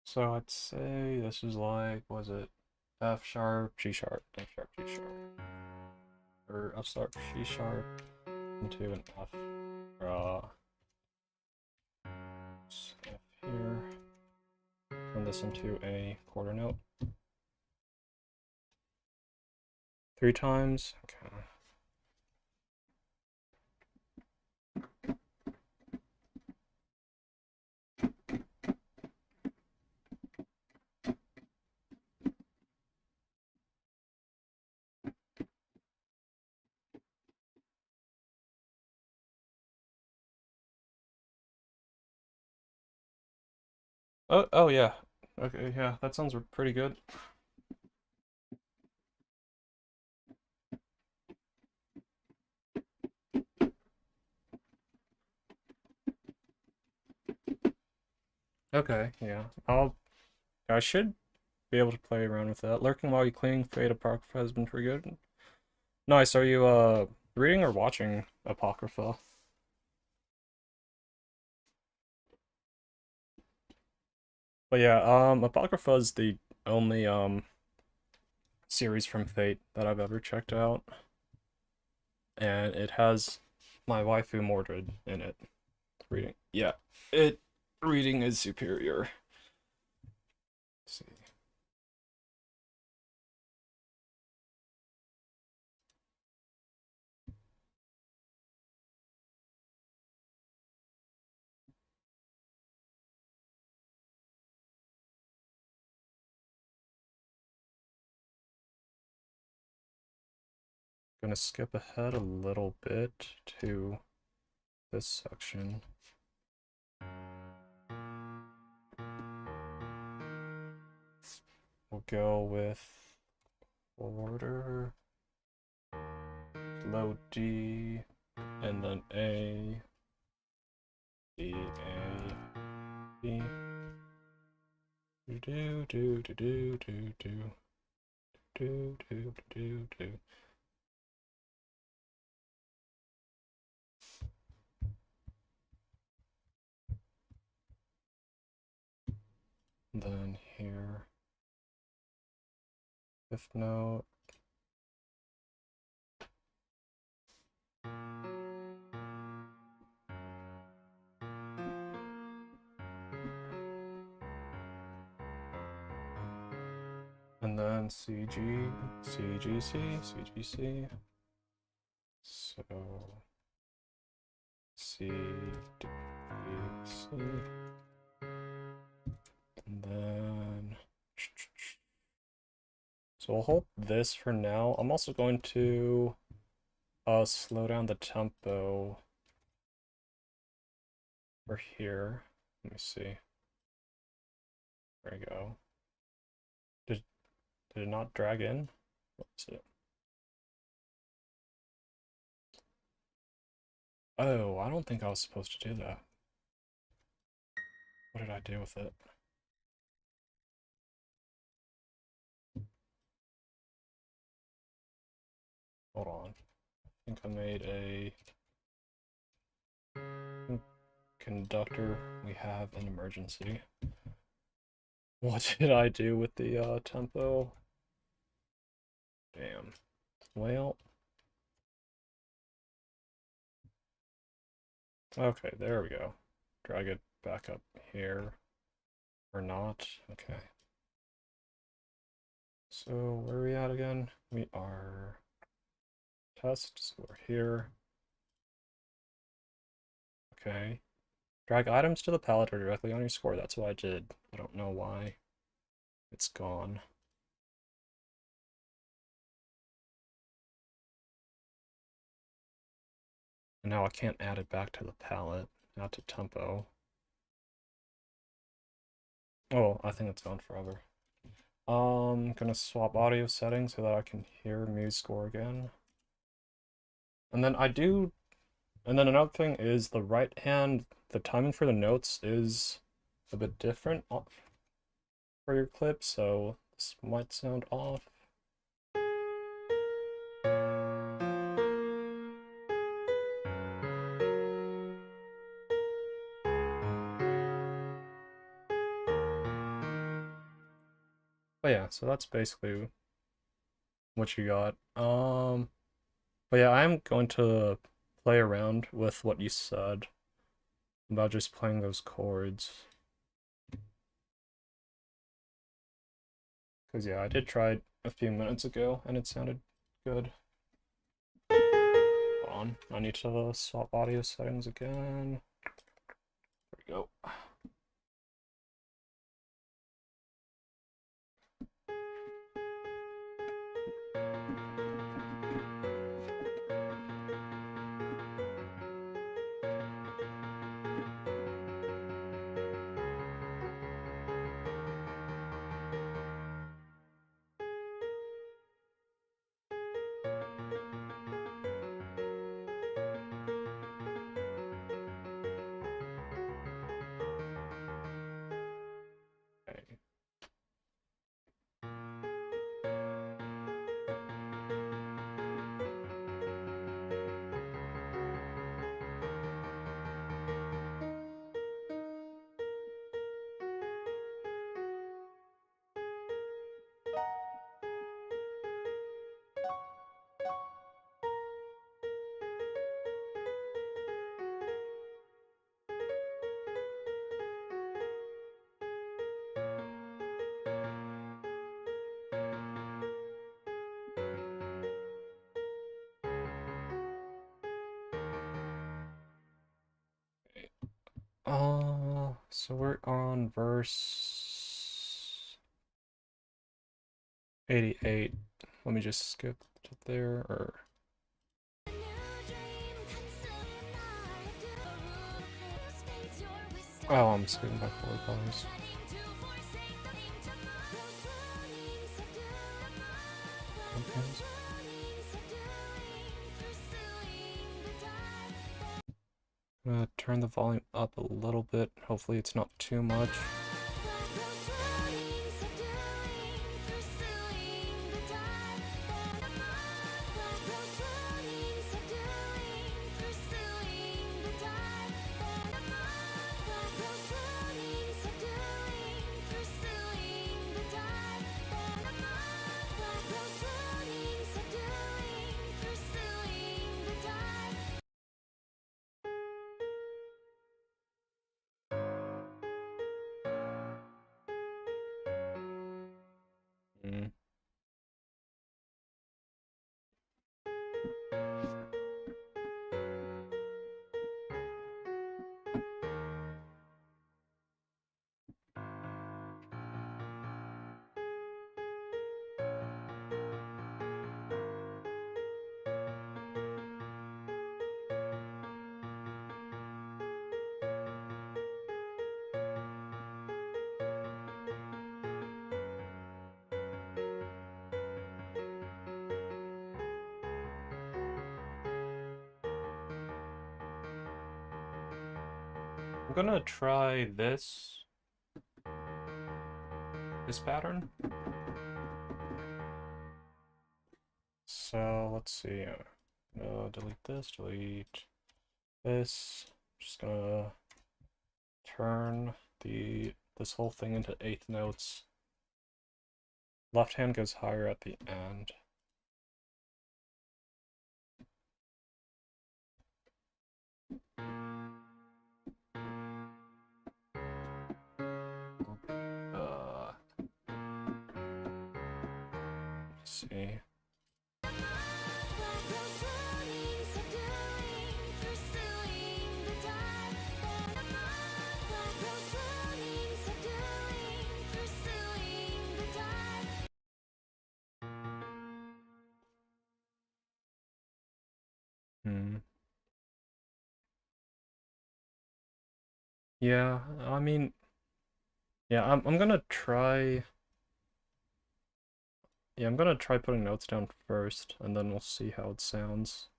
S1: So I'd say this is like, was it F sharp, G sharp, F sharp, G sharp, or F sharp, G sharp into an F, F here, turn this into a quarter note. 3 times, okay. Oh yeah, okay, yeah, that sounds pretty good. Okay, yeah, I should be able to play around with that. Lurking while you clean, Fate Apocrypha has been pretty good. Nice. Are you reading or watching Apocrypha? But yeah, Apocrypha is the only series from Fate that I've ever checked out, and it has my waifu Mordred in it. Reading, yeah, it reading is superior. Let's see. Gonna skip ahead a little bit to this section. We'll go with order, low D, and then A, D, A, B. Do do do do do do do do do do do. Then here, fifth note. And then CG, CGC, CGC. So C, D, C. And then so we'll hold this for now. I'm also going to slow down the tempo for here. Let me see. There we go. Did it not drag in? What is it? Oh, I don't think I was supposed to do that. What did I do with it? Hold on. I think I made a conductor. We have an emergency. What did I do with the tempo? Damn. Well. Okay, there we go. Drag it back up here. Or not. Okay. So where are we at again? We are test, so we're here. Okay. Drag items to the palette or directly on your score. That's what I did. I don't know why it's gone. And now I can't add it back to the palette, not to tempo. Oh, I think it's gone forever. Gonna swap audio settings so that I can hear Muse score again. And then another thing is the right hand, the timing for the notes is a bit different for your clip, so this might sound off. But yeah, so that's basically what you got. But yeah, I'm going to play around with what you said about just playing those chords. Because yeah, I did try it a few minutes ago and it sounded good. Hold on, I need to swap audio settings again. There we go. So we're on verse 88. Let me just skip to there, or... Oh, I'm skipping by 4 times. Okay. I'm gonna turn the volume up a little bit. Hopefully it's not too much. Mm. I'm gonna try this pattern. So let's see. Delete this, delete this. Just gonna turn this whole thing into eighth notes. Left hand goes higher at the end. Let's see. Yeah, I mean, yeah, I'm gonna try. Yeah, I'm gonna try putting notes down first, and then we'll see how it sounds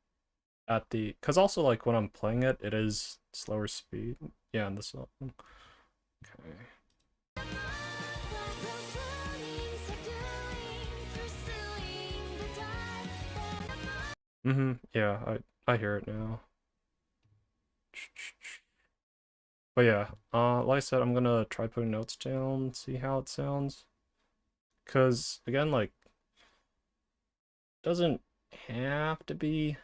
S1: at the. Cause also like when I'm playing it, it is slower speed. Yeah, in this song. Okay. Yeah, I hear it now. But yeah, like I said, I'm gonna try putting notes down, see how it sounds. Cause again, like, doesn't have to be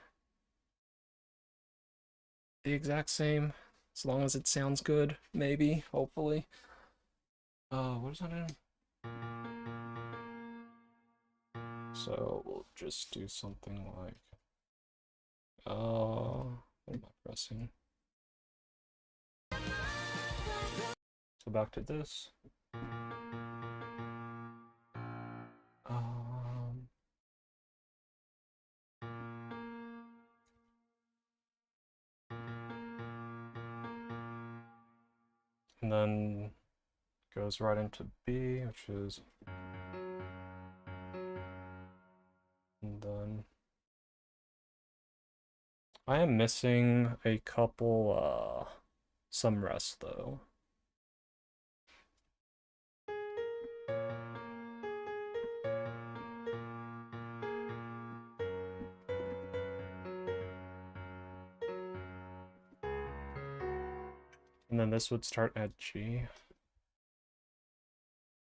S1: the exact same, as long as it sounds good, maybe, hopefully. What is that in? So we'll just do something like, what am I pressing? So back to this. And then goes right into B, which is, and then I am missing a couple, some rest though. And then this would start at G.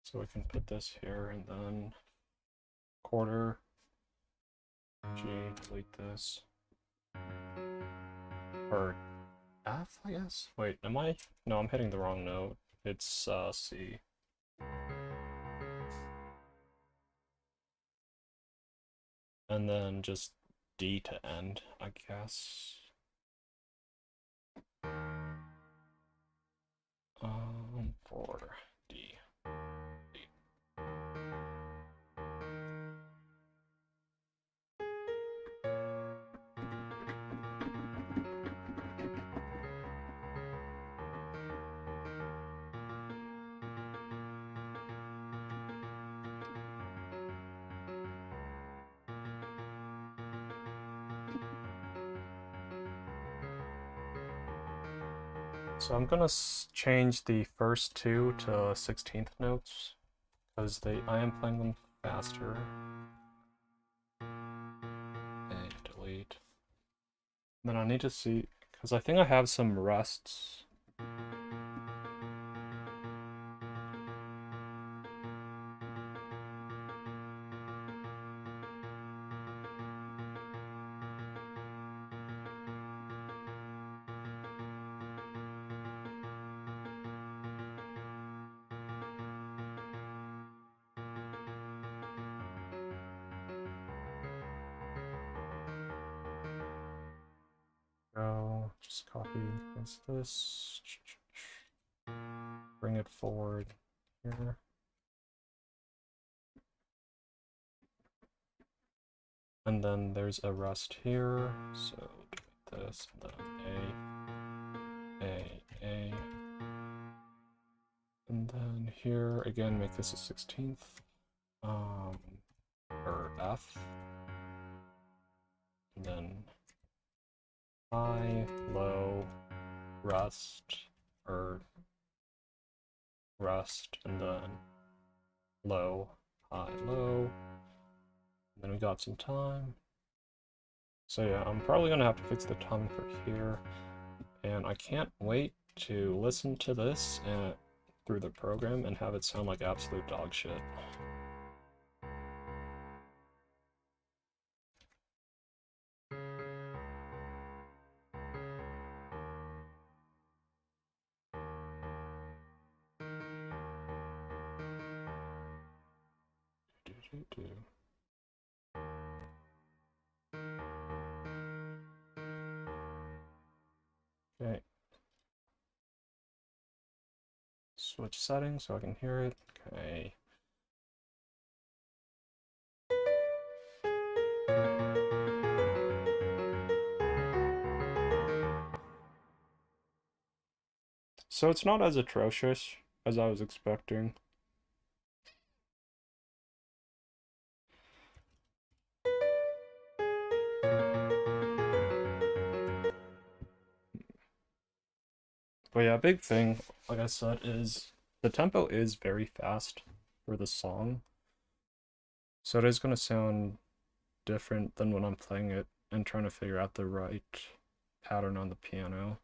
S1: So we can put this here and then quarter, G, delete this. Or F, I guess? Wait, am I? No, I'm hitting the wrong note. It's C. And then just D to end, I guess. for D. So I'm gonna change the first two to 16th notes because I am playing them faster. Okay, delete. Then I need to see because I think I have some rests. Go, just copy this, bring it forward here. And then there's a rest here, so delete this, and then A. And then here, again, make this a 16th, or F. And then high, low, rest, and then low, high, low. And then we got some time. So yeah, I'm probably gonna have to fix the timing for here. And I can't wait to listen to this through the program and have it sound like absolute dog shit. Okay. Switch settings so I can hear it. Okay. So it's not as atrocious as I was expecting. But yeah, big thing, like I said, is the tempo is very fast for the song. So it is going to sound different than when I'm playing it and trying to figure out the right pattern on the piano.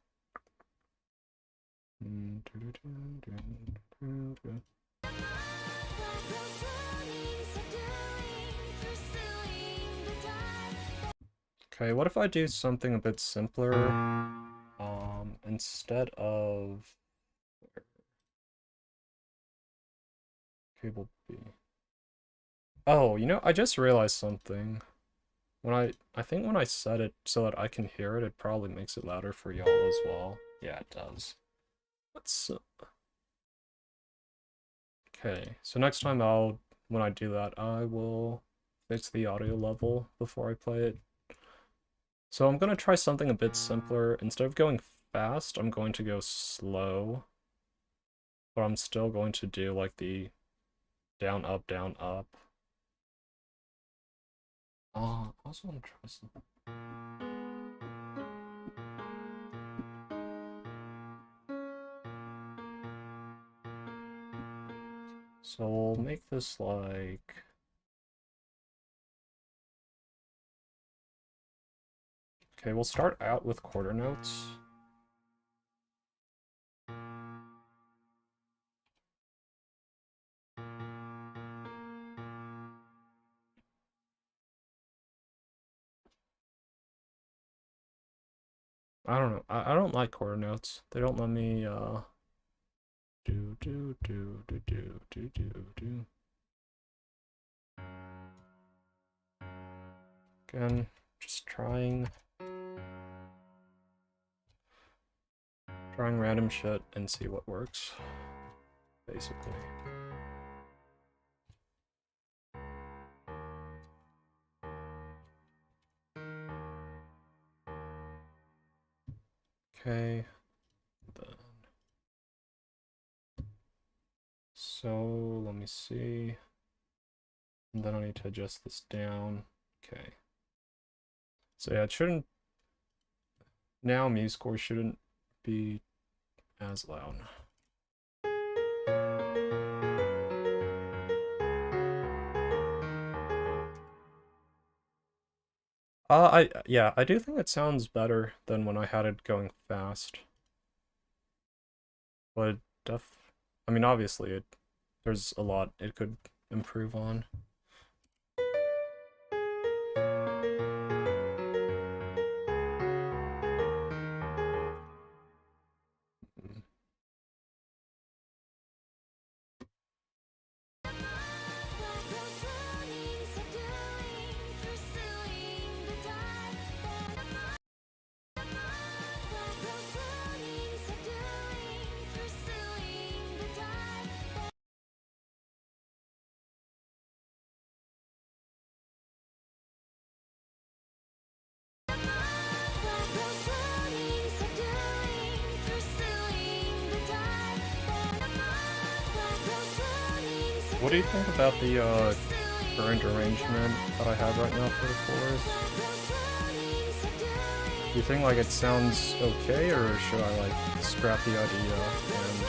S1: Okay, what if I do something a bit simpler? Instead of cable B. Oh, you know, I just realized something. I think when I set it so that I can hear it, it probably makes it louder for y'all as well. Yeah, it does. Okay, so next time when I do that, I will fix the audio level before I play it. So I'm gonna try something a bit simpler. Instead of going fast, I'm going to go slow. But I'm still going to do like the down, up, down, up. I also want to try something. So we'll make this like... Okay, we'll start out with quarter notes. I don't know. I don't like quarter notes. They don't let me do do do do do do do do. Again, just trying Trying random shit and see what works, basically. Okay, then. So, let me see. And then I need to adjust this down. Okay. So yeah, it shouldn't... Now MuseScore shouldn't be as loud. I do think it sounds better than when I had it going fast. But I mean, obviously, there's a lot it could improve on. What do you think about the current arrangement that I have right now for the chorus? Do you think like it sounds okay, or should I like scrap the idea and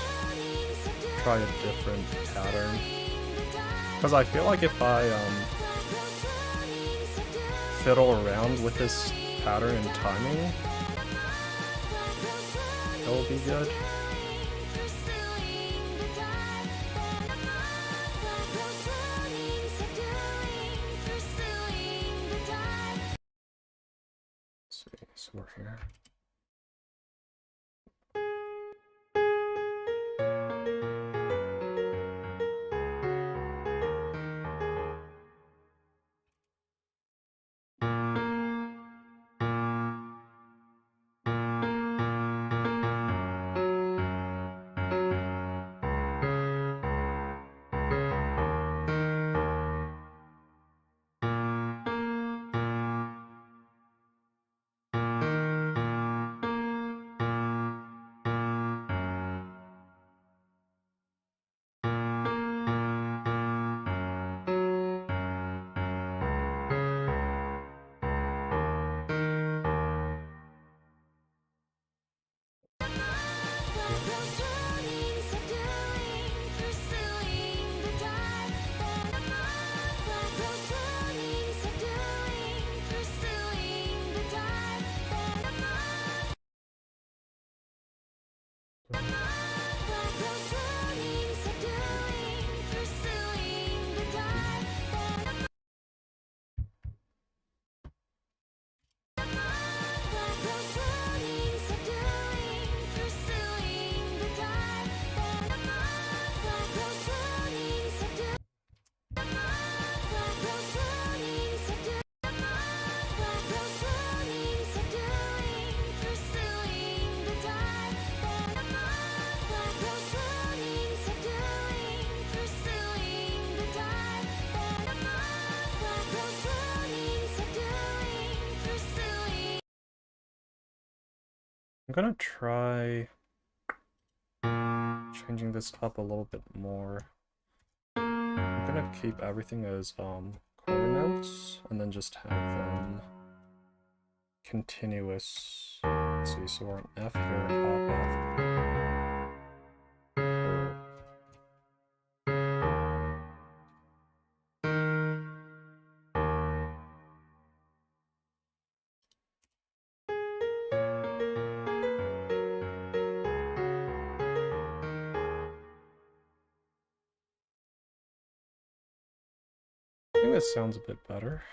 S1: try a different pattern? Because I feel like if I fiddle around with this pattern and timing, it'll be good. So we're here. I'm gonna try changing this up a little bit more. I'm gonna keep everything as quarter notes and then just have them continuous. Let's see, so we're on F here, top F. I think this sounds a bit better.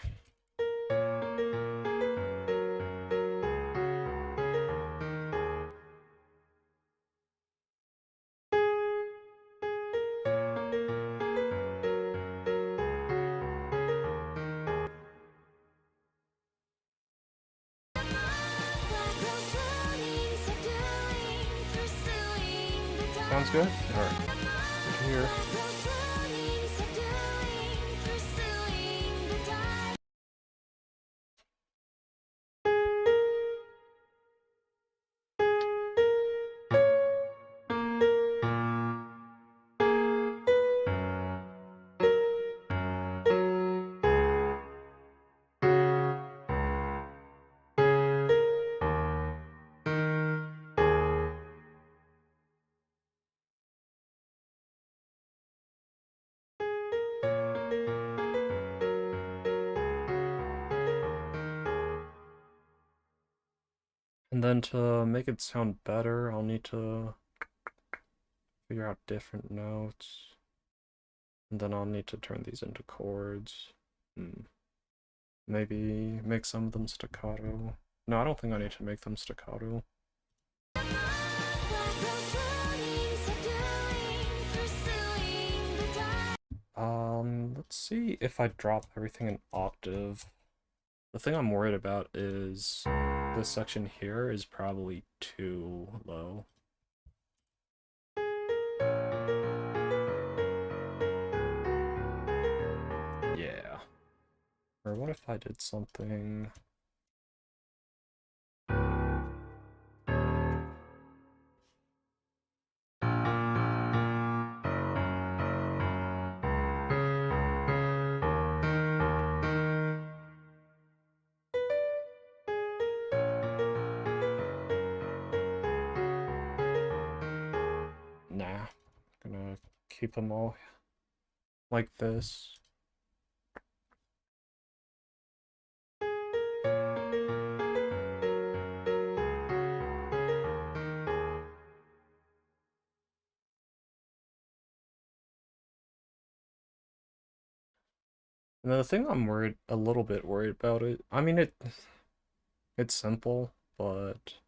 S1: Sounds good? Alright. Good to hear. And then to make it sound better, I'll need to figure out different notes. And then I'll need to turn these into chords. Maybe make some of them staccato. No, I don't think I need to make them staccato. Let's see if I drop everything an octave. The thing I'm worried about is this section here is probably too low. Yeah. Or what if I did something... Nah, I'm gonna keep them all like this. And the thing I'm a little bit worried about it, I mean it's simple, but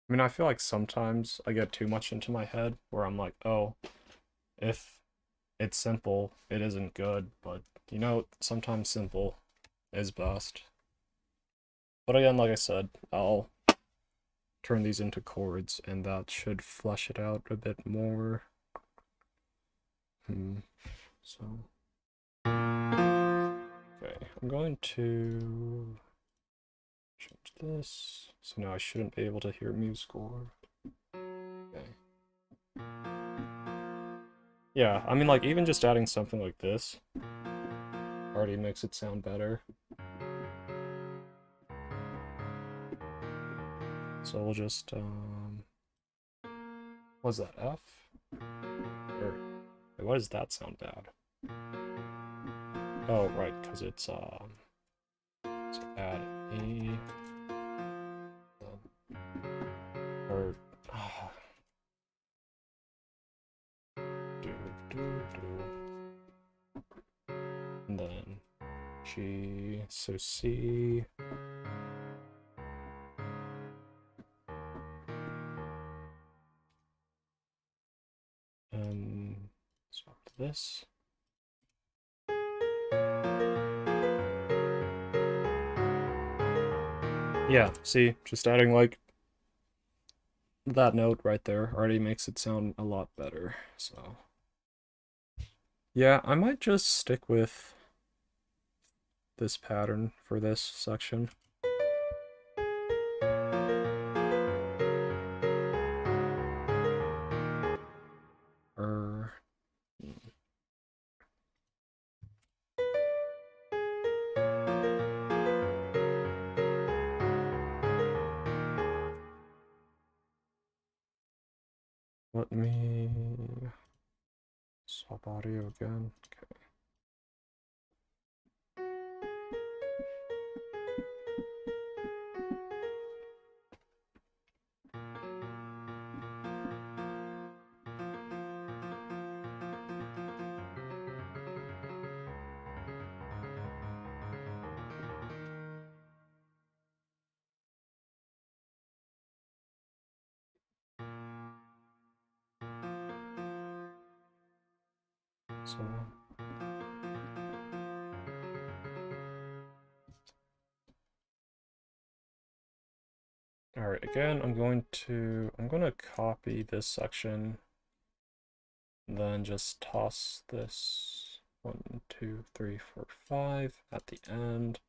S1: I mean I feel like sometimes I get too much into my head where I'm like, oh, if it's simple, it isn't good, but you know, sometimes simple is best. But again, like I said, I'll turn these into chords and that should flesh it out a bit more. So okay, I'm going to change this. So now I shouldn't be able to hear MuseScore. Okay. Yeah, I mean, like, even just adding something like this already makes it sound better. So we'll just, what's that, F? Or, wait, why does that sound bad? Oh, right, because it's, so add E, or, and then G, so C, and swap to this. Yeah, see, just adding like that note right there already makes it sound a lot better, so. Yeah, I might just stick with this pattern for this section. Let me swap audio again. Okay. So Alright, again, I'm gonna copy this section, then just toss this 1, 2, 3, 4, 5 at the end.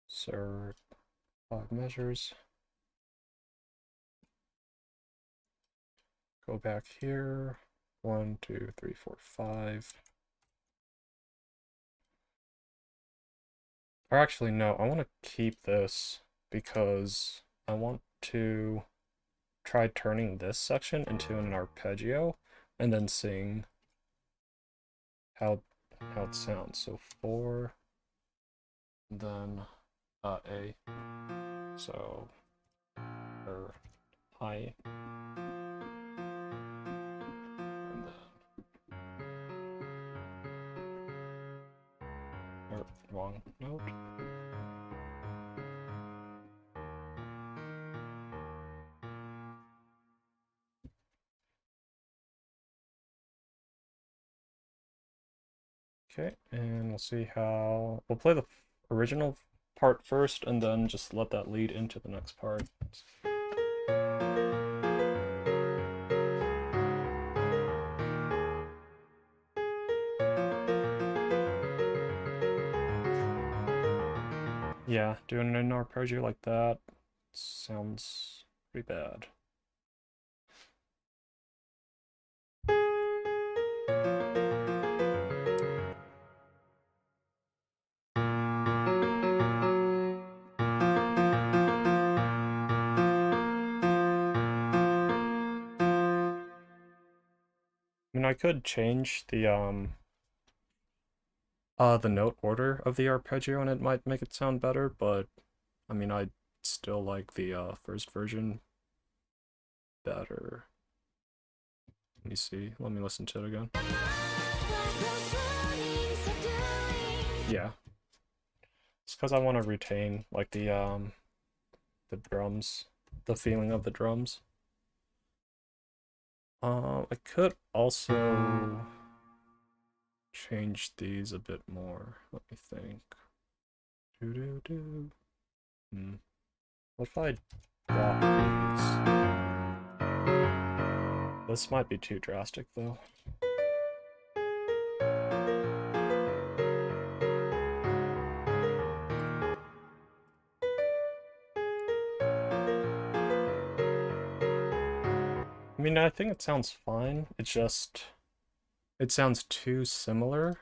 S1: Serve 5 measures. Go back here. 1, 2, 3, 4, 5. Or actually, no, I want to keep this because I want to try turning this section into an arpeggio and then seeing how it sounds. So 4, then A. So or high, and then or wrong note. Okay, and we'll see how we'll play the original part first and then just let that lead into the next part. Yeah, doing an arpeggio like that sounds pretty bad. I mean, I could change the note order of the arpeggio and it might make it sound better, but I mean, I still like the first version better. Let me see. Let me listen to it again. Yeah. It's because I want to retain like the drums, the feeling of the drums. I could also change these a bit more. Let me think. Do do do. What if I drop these? This might be too drastic though. I mean, I think it sounds fine. It's just, it sounds too similar.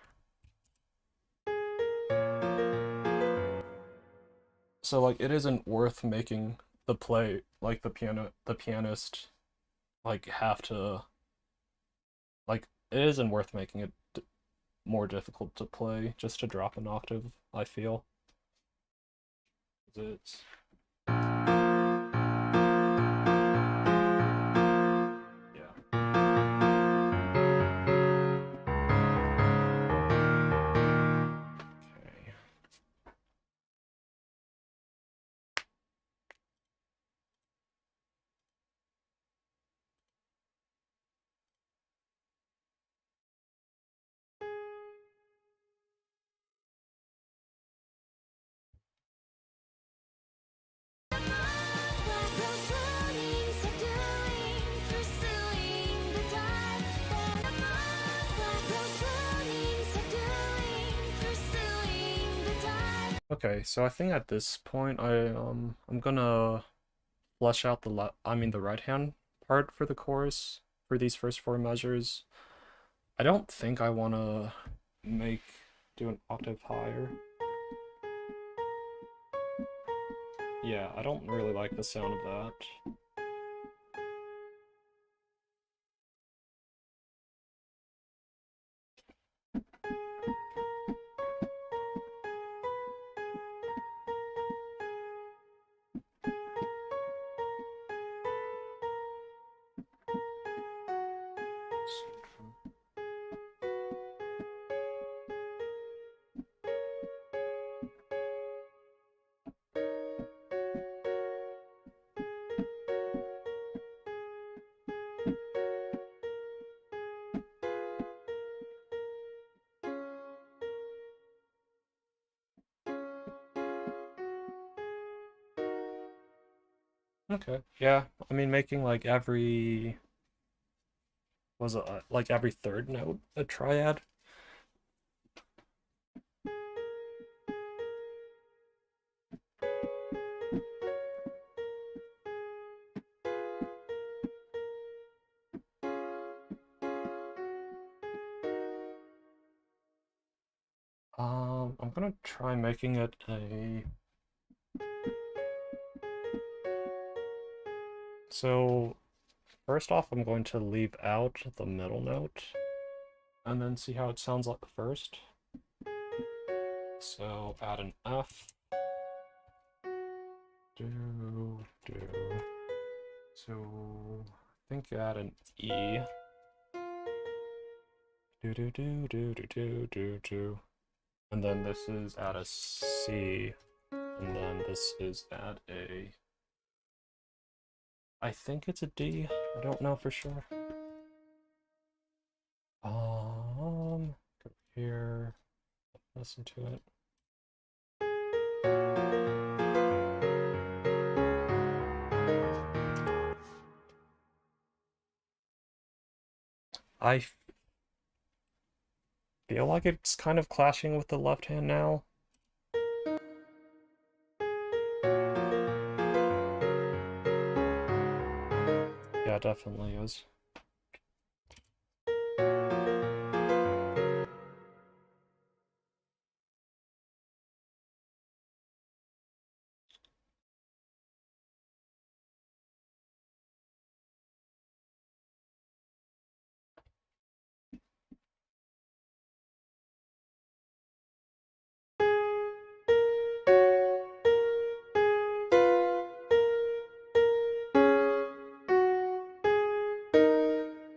S1: So like, it isn't worth making the play, like the pianist, like have to, like, it isn't worth making it more difficult to play just to drop an octave, I feel. It's okay. Okay, so I think at this point I'm gonna flesh out the right hand part for the chorus for these first 4 measures. I don't think I wanna do an octave higher. Yeah, I don't really like the sound of that. Okay. Yeah, I mean, making like every, was it like every third note a triad? I'm gonna try making it a, so first off, I'm going to leave out the middle note and then see how it sounds like first. So add an F, do. So I think add an E, do. And then this is add a C, and then this is add a, I think it's a D, I don't know for sure. Go here, listen to it. I feel like it's kind of clashing with the left hand now. Yeah, it definitely is.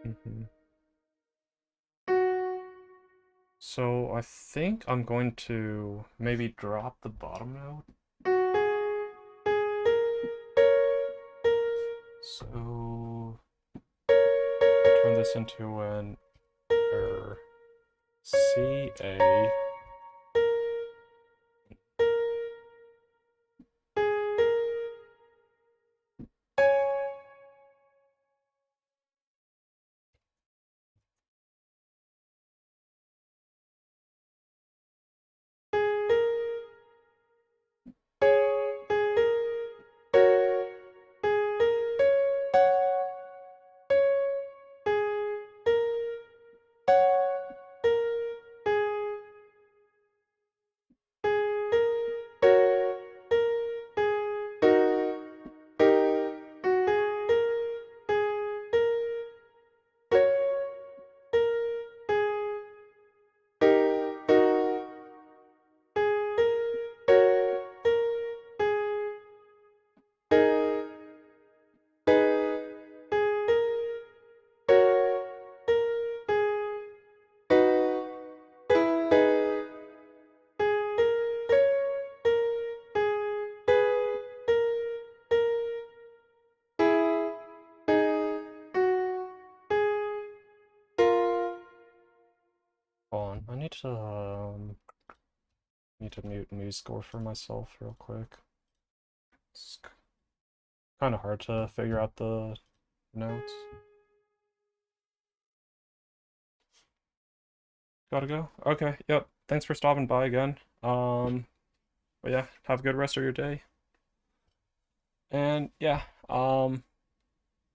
S1: Mhm. So I think I'm going to maybe drop the bottom note. So turn this into an C A. Hold on, I need to mute MuseScore for myself real quick. It's kind of hard to figure out the notes. Gotta go. Okay, yep. Thanks for stopping by again. But yeah, have a good rest of your day. And yeah,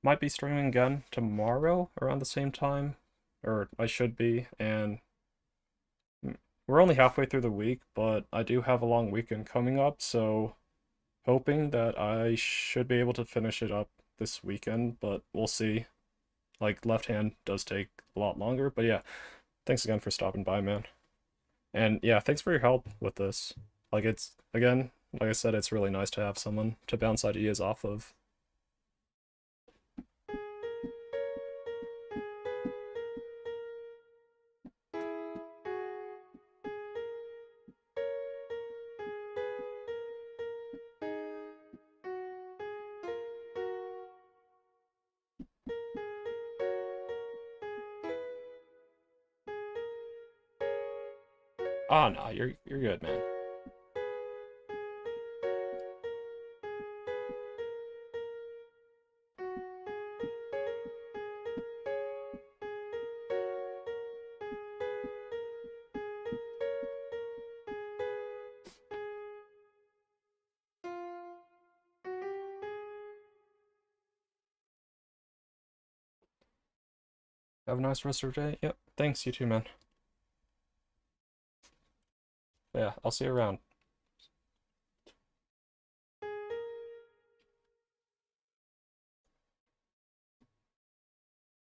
S1: might be streaming again tomorrow around the same time, or I should be. And we're only halfway through the week, but I do have a long weekend coming up, so hoping that I should be able to finish it up this weekend, but we'll see. Like, left hand does take a lot longer, but yeah, thanks again for stopping by, man. And yeah, thanks for your help with this. Like, it's, again, like I said, it's really nice to have someone to bounce ideas off of. Oh, no, you're good, man. Have a nice rest of your day. Yep. Thanks, you too, man. Yeah, I'll see you around.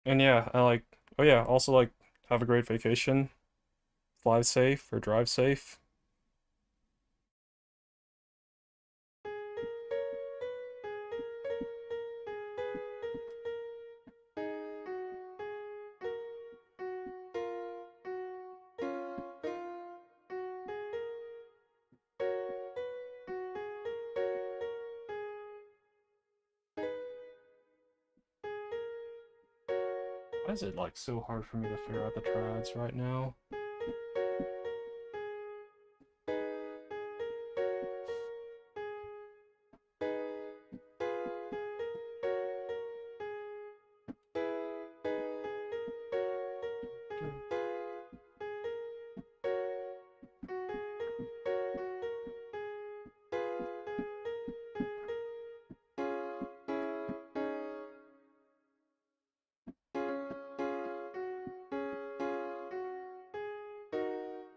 S1: And yeah, oh yeah, also like, have a great vacation. Fly safe or drive safe. Why is it like so hard for me to figure out the trads right now?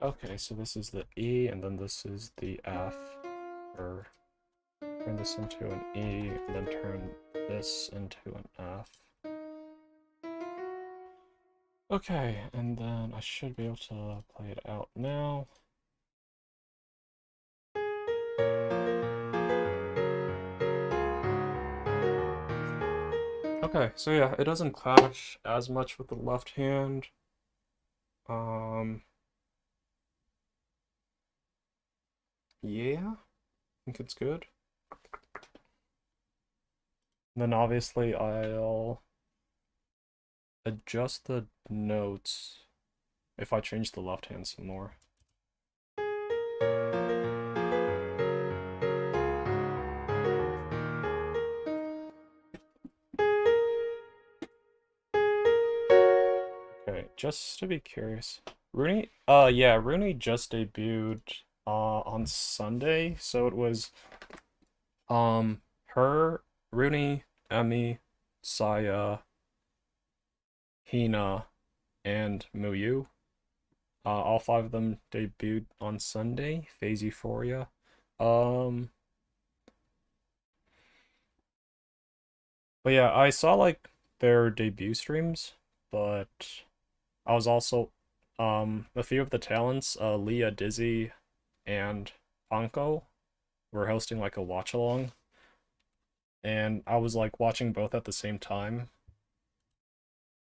S1: Okay, so this is the E, and then this is the F. Or turn this into an E, and then turn this into an F. Okay, and then I should be able to play it out now. Okay, so yeah, it doesn't clash as much with the left hand. Yeah, I think it's good. And then obviously I'll adjust the notes if I change the left hand some more. Okay, just to be curious. Runie, yeah, Runie just debuted on Sunday, so it was her, Runie, Emmy, Saya, Hina, and Muyu. All five of them debuted on Sunday, Phase Euphoria. Um, but yeah, I saw like their debut streams, but I was also a few of the talents, Leah, Dizzy, and Anko were hosting like a watch along, and I was like watching both at the same time,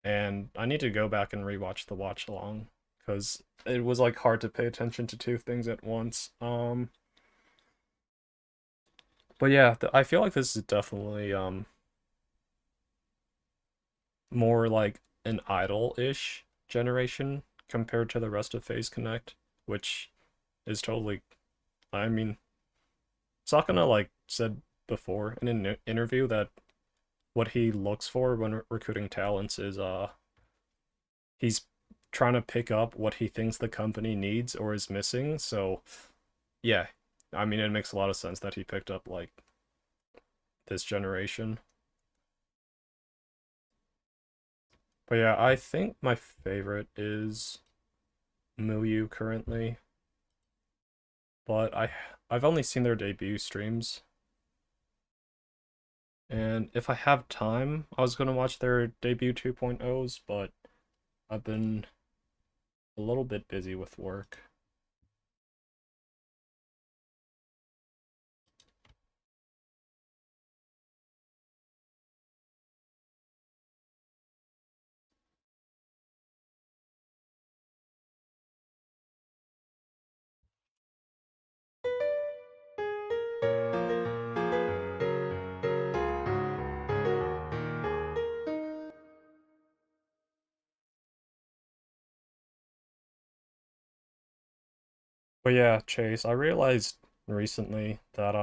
S1: and I need to go back and rewatch the watch along because it was like hard to pay attention to two things at once. But yeah, I feel like this is definitely more like an idol-ish generation compared to the rest of Phase Connect, which is totally, I mean, Sakana like said before in an interview that what he looks for when recruiting talents is he's trying to pick up what he thinks the company needs or is missing. So yeah, I mean it makes a lot of sense that he picked up like this generation. But yeah, I think my favorite is Muyu currently. But I've only seen their debut streams. And if I have time, I was gonna watch their debut 2.0s, but I've been a little bit busy with work. But yeah, Chase, I realized recently that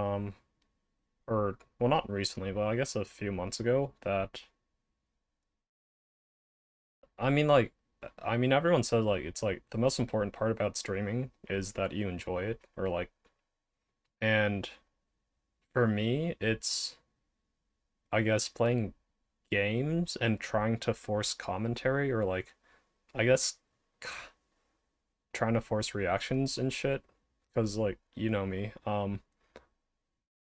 S1: or well not recently, but I guess a few months ago that I mean like everyone says like it's like the most important part about streaming is that you enjoy it or like and for me it's I guess playing games and trying to force commentary or like I guess trying to force reactions and shit because like you know me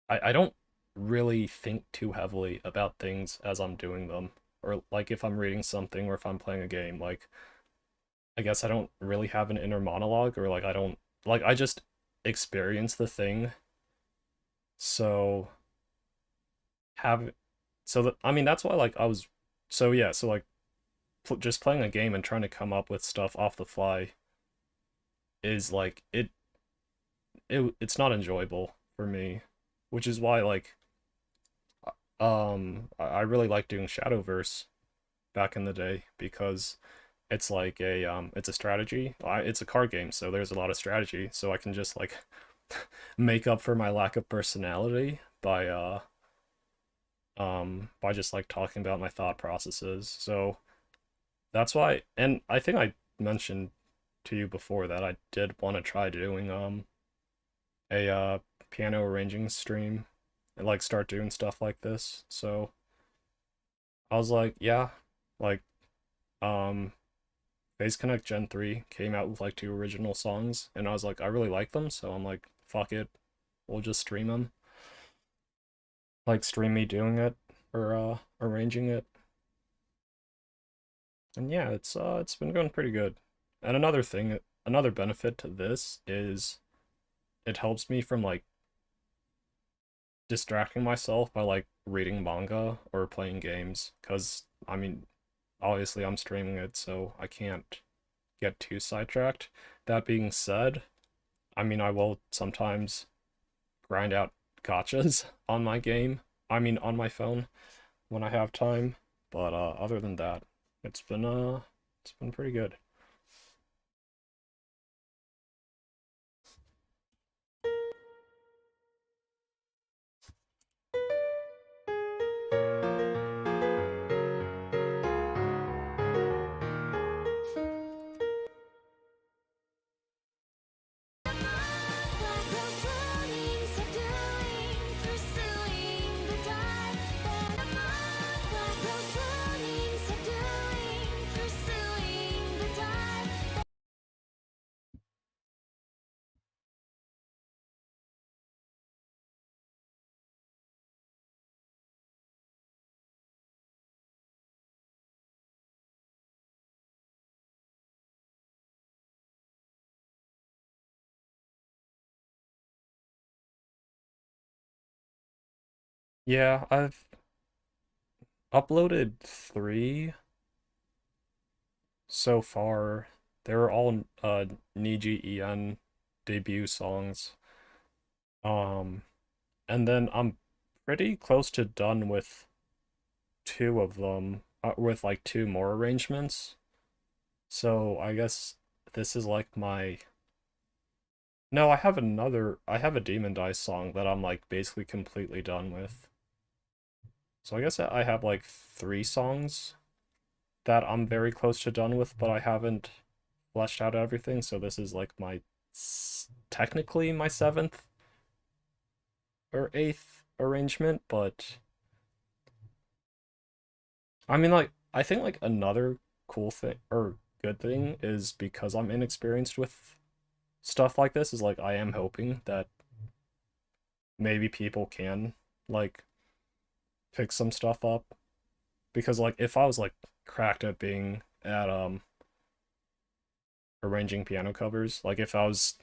S1: I don't really think too heavily about things as I'm doing them or like if I'm reading something or if I'm playing a game like I guess I don't really have an inner monologue or like I don't like I just experience the thing so have so that I mean that's why like I was so yeah so like just playing a game and trying to come up with stuff off the fly is like it's not enjoyable for me, which is why like I really like doing Shadowverse back in the day because it's like it's a strategy. It's a card game, so there's a lot of strategy, so I can just like make up for my lack of personality by just like talking about my thought processes. So that's why, and I think I mentioned to you before that I did want to try doing a piano arranging stream and like start doing stuff like this. So I was like, yeah, like um Phase Connect Gen 3 came out with like two original songs and I was like I really like them, so I'm like fuck it. We'll just stream them. Like stream me doing it or arranging it. And yeah, it's been going pretty good. And another thing, another benefit to this is it helps me from like distracting myself by like reading manga or playing games because I mean obviously I'm streaming it so I can't get too sidetracked. That being said, I mean I will sometimes grind out gotchas on my game. I mean on my phone when I have time, but other than that, it's been pretty good. Yeah, I've uploaded three so far. They were all Niji En debut songs. Um, and then I'm pretty close to done with two of them, with like two more arrangements. So I guess this is like my. No, I have a Demon Dice song that I'm like basically completely done with. So I guess I have like three songs that I'm very close to done with, but I haven't fleshed out everything. So this is like my technically my seventh or eighth arrangement, but I mean like I think like another cool thing or good thing is because I'm inexperienced with stuff like this is like I am hoping that maybe people can like pick some stuff up because like if I was like cracked at being at arranging piano covers, like if I was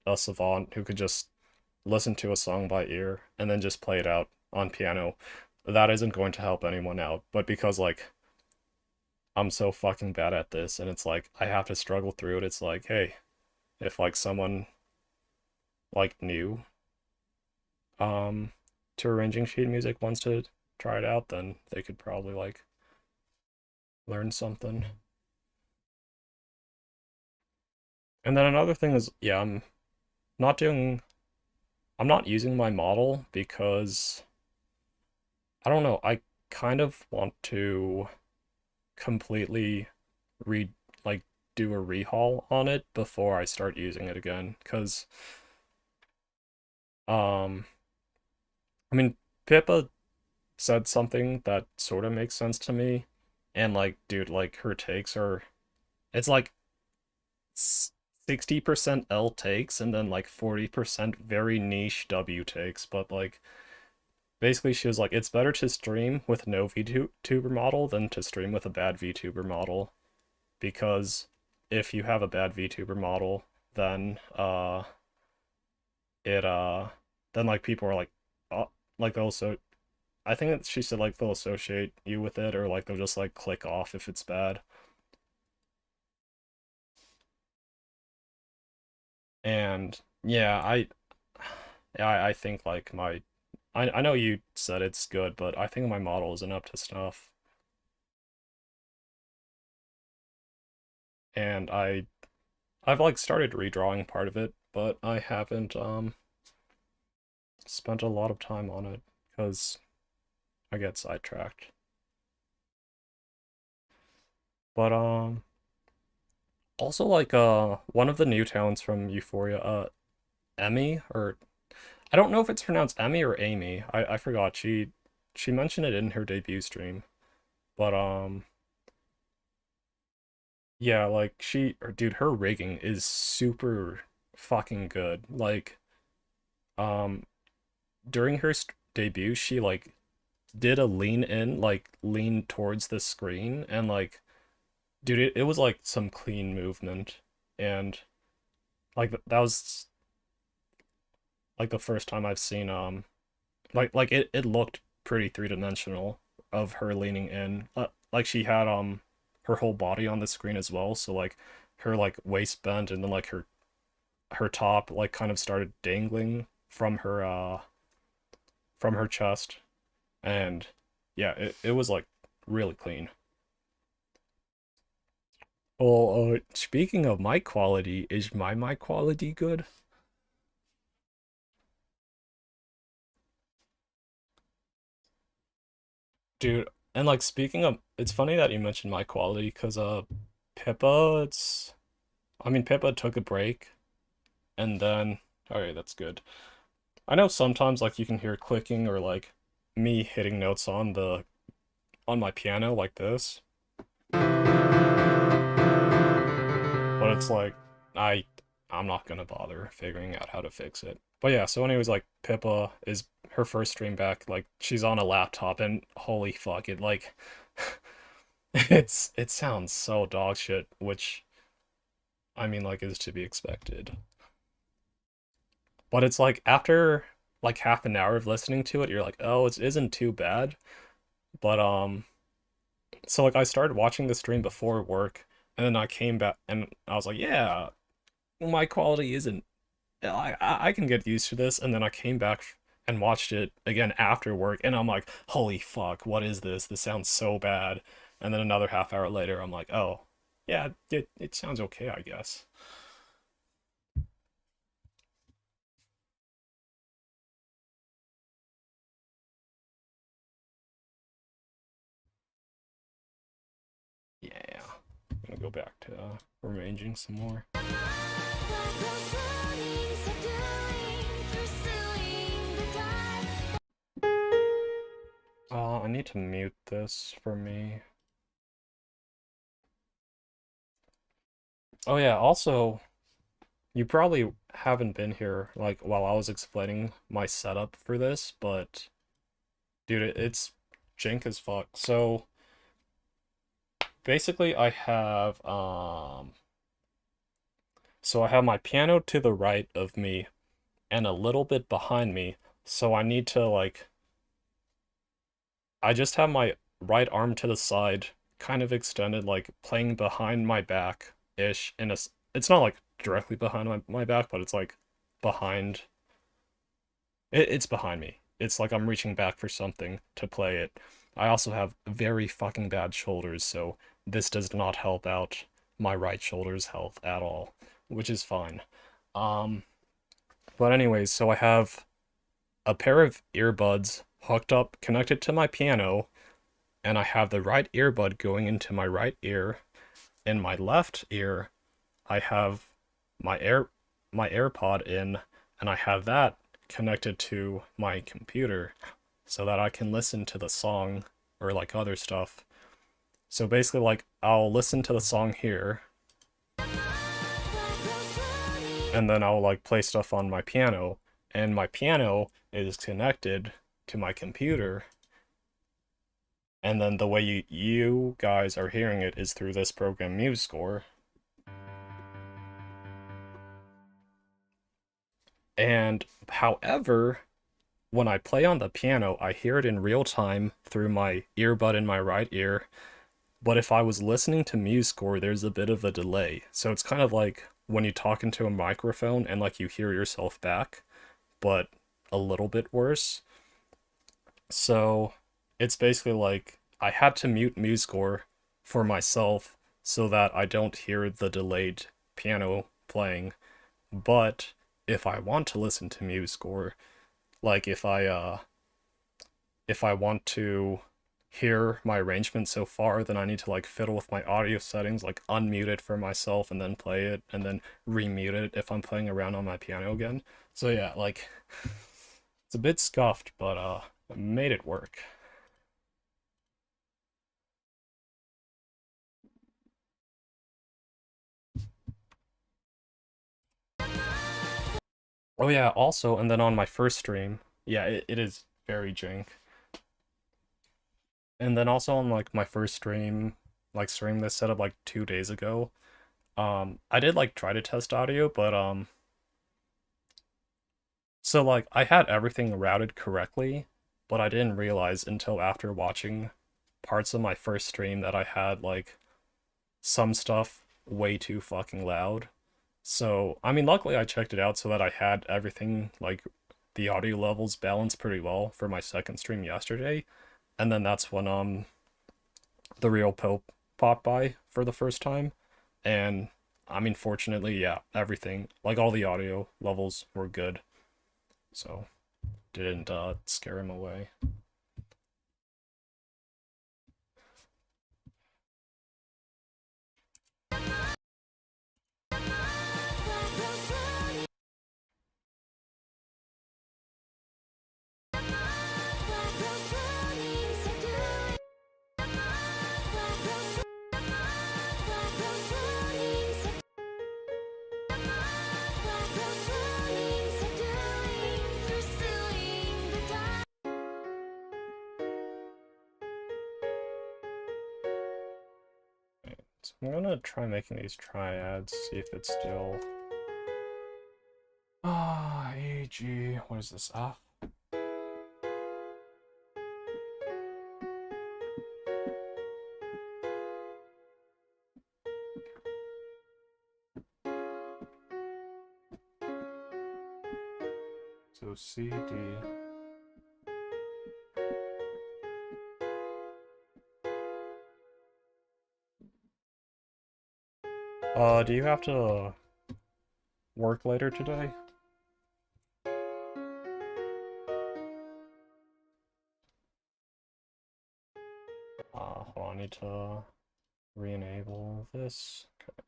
S1: a savant who could just listen to a song by ear and then just play it out on piano, that isn't going to help anyone out. But because like I'm so fucking bad at this and it's like I have to struggle through it, it's like, hey, if like someone like new to arranging sheet music wants to try it out, then they could probably like learn something. And then another thing is, yeah, not doing, I'm not using my model because I don't know, I kind of want to completely re like do a rehaul on it before I start using it again. Because um I mean Pippa said something that sort of makes sense to me. And like, dude, like her takes are it's like 60% L takes and then like 40% very niche W takes, but like basically she was like it's better to stream with no VTuber model than to stream with a bad VTuber model because if you have a bad VTuber model, then it then like people are like they'll so I think that she said like they'll associate you with it or like they'll just like click off if it's bad. And yeah, I think like I know you said it's good, but I think my model isn't up to snuff. And I've like started redrawing part of it, but I haven't spent a lot of time on it because I get sidetracked. But also like one of the new talents from Euphoria, Emmy or I don't know if it's pronounced Emmy or Amy. I forgot. She mentioned it in her debut stream. But yeah, like she or dude, her rigging is super fucking good. Like um during her debut, she like did a lean in, like lean towards the screen and like dude, it was like some clean movement and like that was like the first time I've seen like it looked pretty three-dimensional of her leaning in. Like she had her whole body on the screen as well, so like her like waist bent and then like her top like kind of started dangling from her chest and yeah, it was like really clean. Well, speaking of mic quality, is my mic quality good? Dude, and like speaking of, it's funny that you mentioned my quality because Pippa, I mean Pippa took a break and then okay, that's good. I know sometimes like you can hear clicking or like me hitting notes on my piano like this, but it's like I I'm not gonna bother figuring out how to fix it. But yeah, so anyways, like Pippa is her first stream back, like she's on a laptop and holy fuck, it like it sounds so dog shit, which I mean like is to be expected. But it's like after like half an hour of listening to it, you're like, oh, it isn't too bad. But so like I started watching the stream before work, and then I came back and I was like, yeah, my quality isn't. I can get used to this. And then I came back and watched it again after work, and I'm like, holy fuck, what is this? This sounds so bad. And then another half hour later, I'm like, oh, yeah, it sounds okay, I guess. Yeah, I'm gonna go back to arranging some more. I need to mute this for me. Oh yeah, also, you probably haven't been here like while I was explaining my setup for this, but dude, it's jank as fuck. So basically so I have my piano to the right of me and a little bit behind me. So I need to like I just have my right arm to the side, kind of extended, like playing behind my back ish. It's not like directly behind my back, but it's like behind. It's behind me. It's like I'm reaching back for something to play it. I also have very fucking bad shoulders, so this does not help out my right shoulder's health at all, which is fine. Um, but anyways, so I have a pair of earbuds hooked up, connected to my piano, and I have the right earbud going into my right ear. In my left ear, I have my AirPod in, and I have that connected to my computer. so that I can listen to the song or like other stuff. So basically, like, I'll listen to the song here, and then I'll like play stuff on my piano, and my piano is connected to my computer, and then the way you guys are hearing it is through this program MuseScore. And however, when I play on the piano, I hear it in real time through my earbud in my right ear. But if I was listening to MuseScore, there's a bit of a delay. So it's kind of like when you talk into a microphone and like you hear yourself back, but a little bit worse. So it's basically like I had to mute MuseScore for myself so that I don't hear the delayed piano playing. But if I want to listen to MuseScore, like if I want to hear my arrangement so far, then I need to like fiddle with my audio settings, like unmute it for myself and then play it and then remute it if I'm playing around on my piano again. So yeah, like it's a bit scuffed, but I made it work. Oh yeah, also, and then on my first stream, yeah, it is very jank. And then also on like my first stream, like stream this set up like 2 days ago, I did like try to test audio, but so like I had everything routed correctly, but I didn't realize until after watching parts of my first stream that I had like some stuff way too fucking loud. So, I mean, luckily I checked it out so that I had everything like the audio levels balanced pretty well for my second stream yesterday. And then that's when the real Pope popped by for the first time. And I mean, fortunately, yeah, everything, like all the audio levels were good. So, didn't scare him away. So I'm gonna try making these triads, see if it's still... A, G, what is this, F? So C, D... do you have to work later today? Hold on, I need to re-enable this. Okay.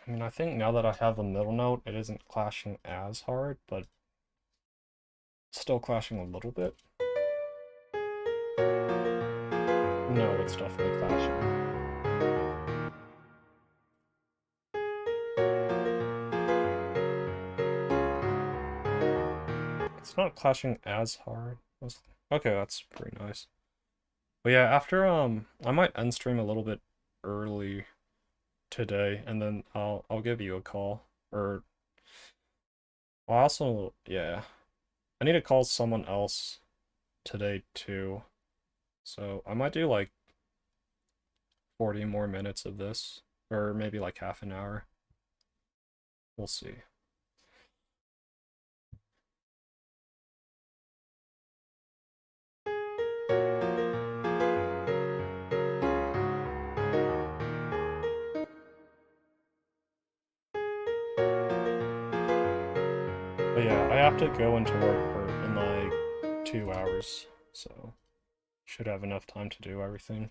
S1: I mean, I think now that I have a middle note, it isn't clashing as hard, but still clashing a little bit. No, it's definitely clashing. It's not clashing as hard. Okay, that's pretty nice. But yeah, after I might end stream a little bit early today, and then I'll give you a call. Or well, also, yeah, I need to call someone else today too. So I might do like 40 more minutes of this, or maybe like half an hour. We'll see. But yeah, I have to go into work in like 2 hours, so should have enough time to do everything.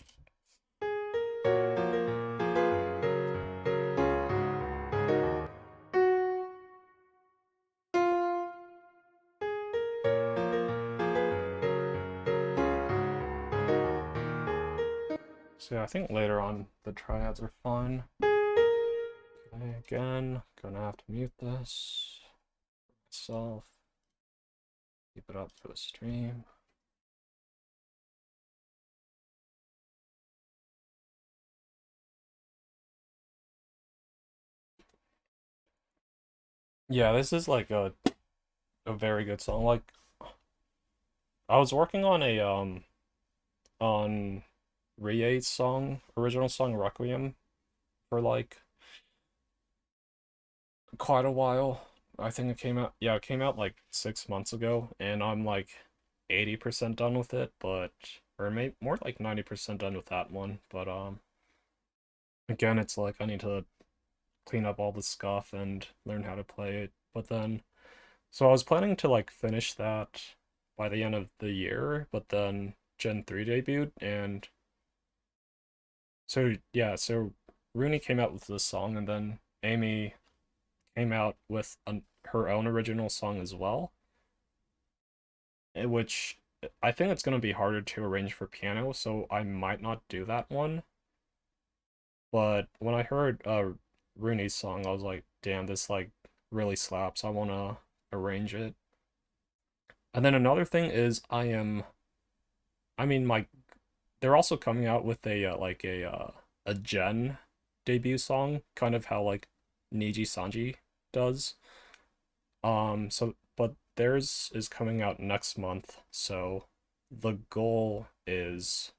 S1: So yeah, I think later on the triads are fine. Okay, again, gonna have to mute this myself. Keep it up for the stream. Yeah, this is like a very good song. Like I was working on a on Rie's song, original song Requiem for like quite a while. I think it came out, yeah, it came out like 6 months ago, and I'm like 80% done with it, but, or maybe more like 90% done with that one. But, again, it's like I need to clean up all the scuff and learn how to play it. But then, so I was planning to like finish that by the end of the year, but then Gen 3 debuted, and so, yeah, so Runie came out with this song, and then Amy came out with her own original song as well, which I think it's going to be harder to arrange for piano, so I might not do that one. But when I heard Rooney's song, I was like, damn, this like really slaps. I want to arrange it. And then another thing is I mean, they're also coming out with a Gen debut song, kind of how like Niji Sanji does. But theirs is coming out next month, so the goal is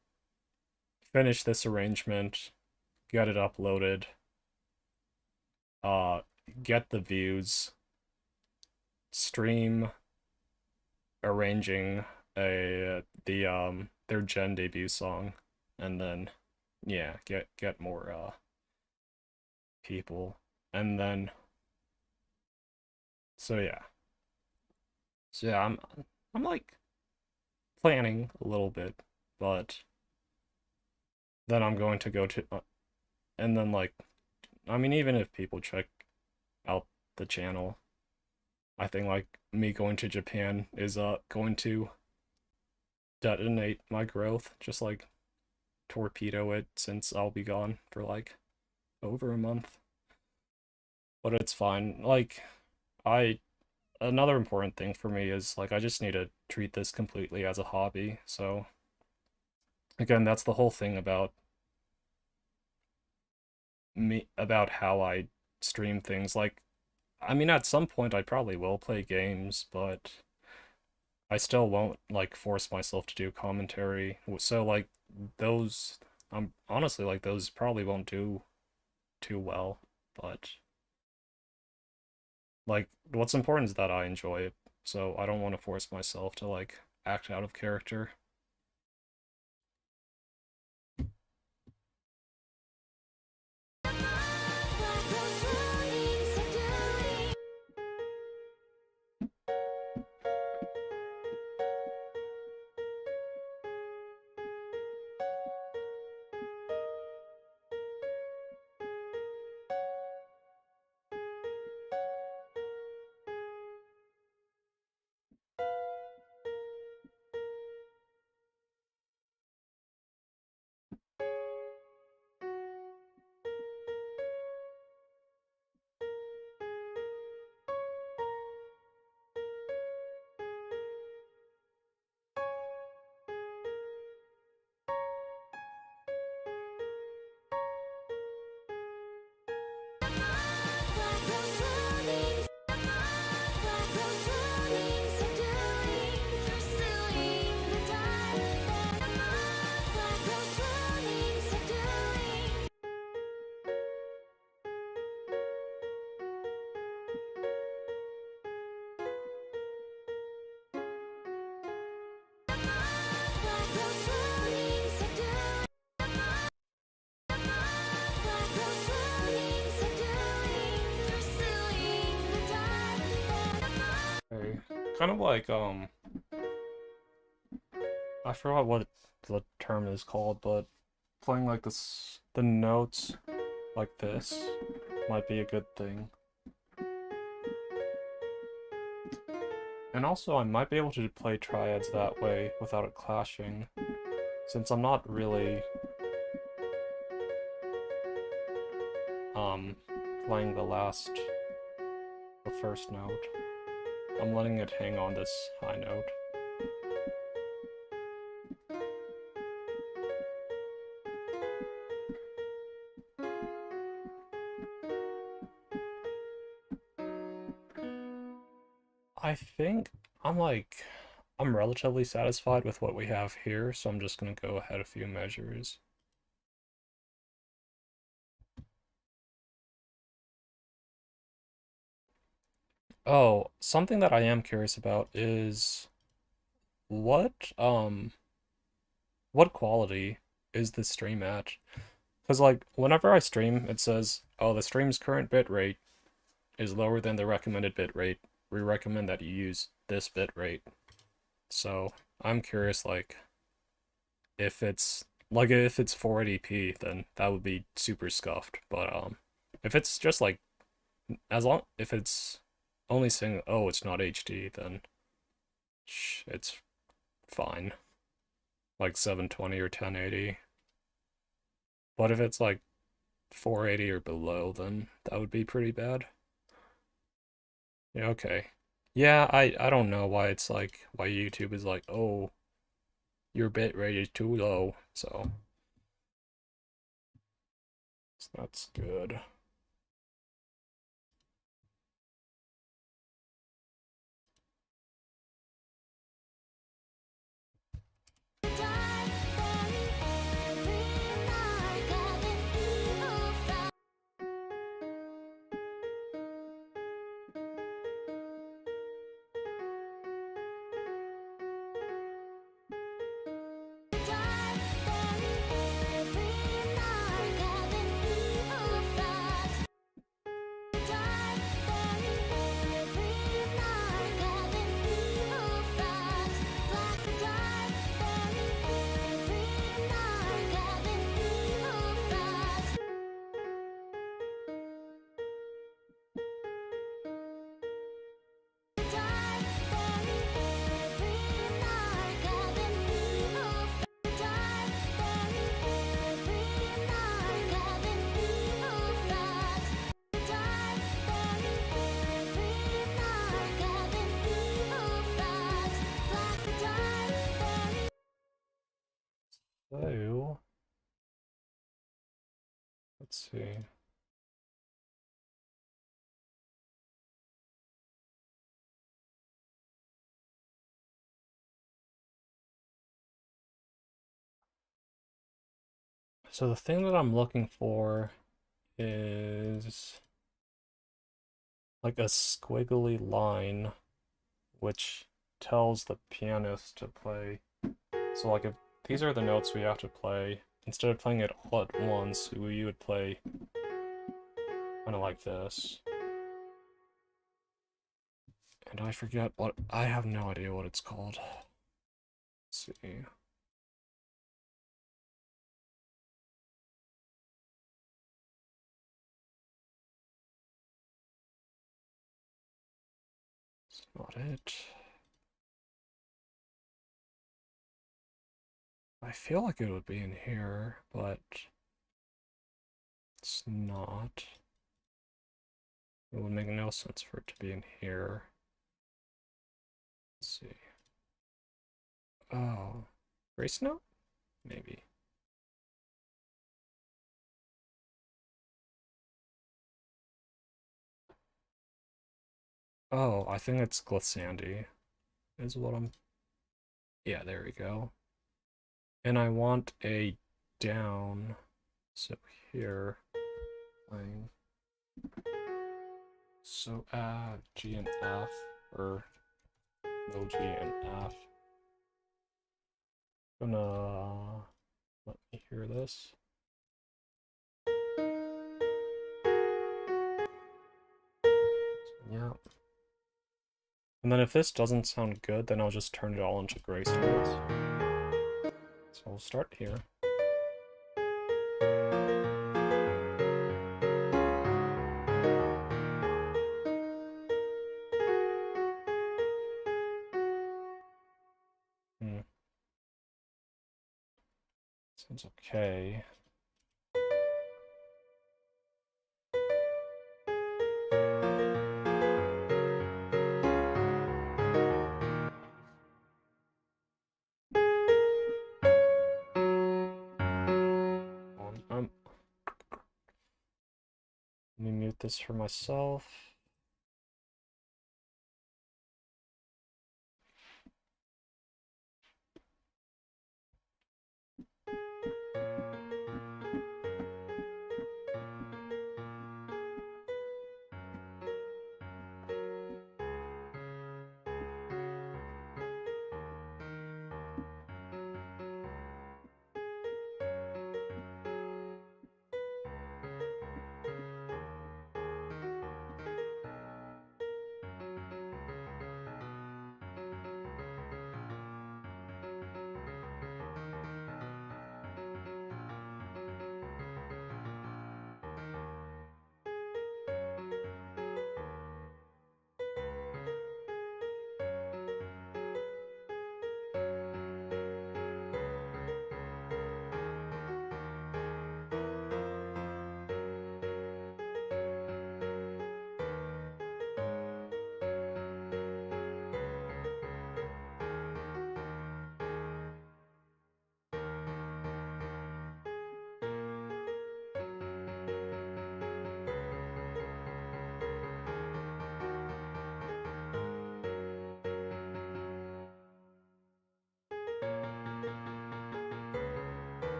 S1: finish this arrangement, get it uploaded, uh, get the views, stream arranging their Gen debut song, and then yeah, get more people, and then so yeah, so yeah, I'm like planning a little bit, but then I'm going to go to and then like I mean even if people check out the channel, I think like me going to Japan is going to detonate my growth, just like torpedo it, since I'll be gone for like over a month. But it's fine. Like I another important thing for me is like I just need to treat this completely as a hobby. So again, that's the whole thing about me, about how I stream things. Like I mean at some point I probably will play games, but I still won't like force myself to do commentary. So like those honestly like those probably won't do too well, but like what's important is that I enjoy it. So I don't want to force myself to like act out of character. Okay. Kind of like I forgot what the term is called, but playing like this the notes like this might be a good thing. And also I might be able to play triads that way without it clashing, since I'm not really playing the first note. I'm letting it hang on this high note. I think I'm relatively satisfied with what we have here, so I'm just gonna go ahead a few measures. Oh, something that I am curious about is what what quality is the stream at? Because like whenever I stream, it says, oh, the stream's current bit rate is lower than the recommended bit rate. We recommend that you use this bit rate. So I'm curious, like, if it's 480p, then that would be super scuffed. But if it's just like if it's only saying, oh, it's not HD, then it's fine. Like 720 or 1080. But if it's like 480 or below, then that would be pretty bad. Yeah, okay. Yeah, I don't know why it's like why YouTube is like, oh, your bit rate is too low, so that's good. So, let's see. So the thing that I'm looking for is like a squiggly line which tells the pianist to play. So like if these are the notes we have to play, instead of playing it all at once, we would play kind of like this. And I forget what, I have no idea what it's called. Let's see. It's not it. I feel like it would be in here, but it's not. It would make no sense for it to be in here. Let's see. Oh, grace note? Maybe. Oh, I think it's glissandi is what I'm... Yeah, there we go. And I want a down. So here, playing. So add G and F, or no G and F. Gonna let me hear this. Yeah. And then if this doesn't sound good, then I'll just turn it all into grace notes. So I'll start here. Sounds okay. get this for myself.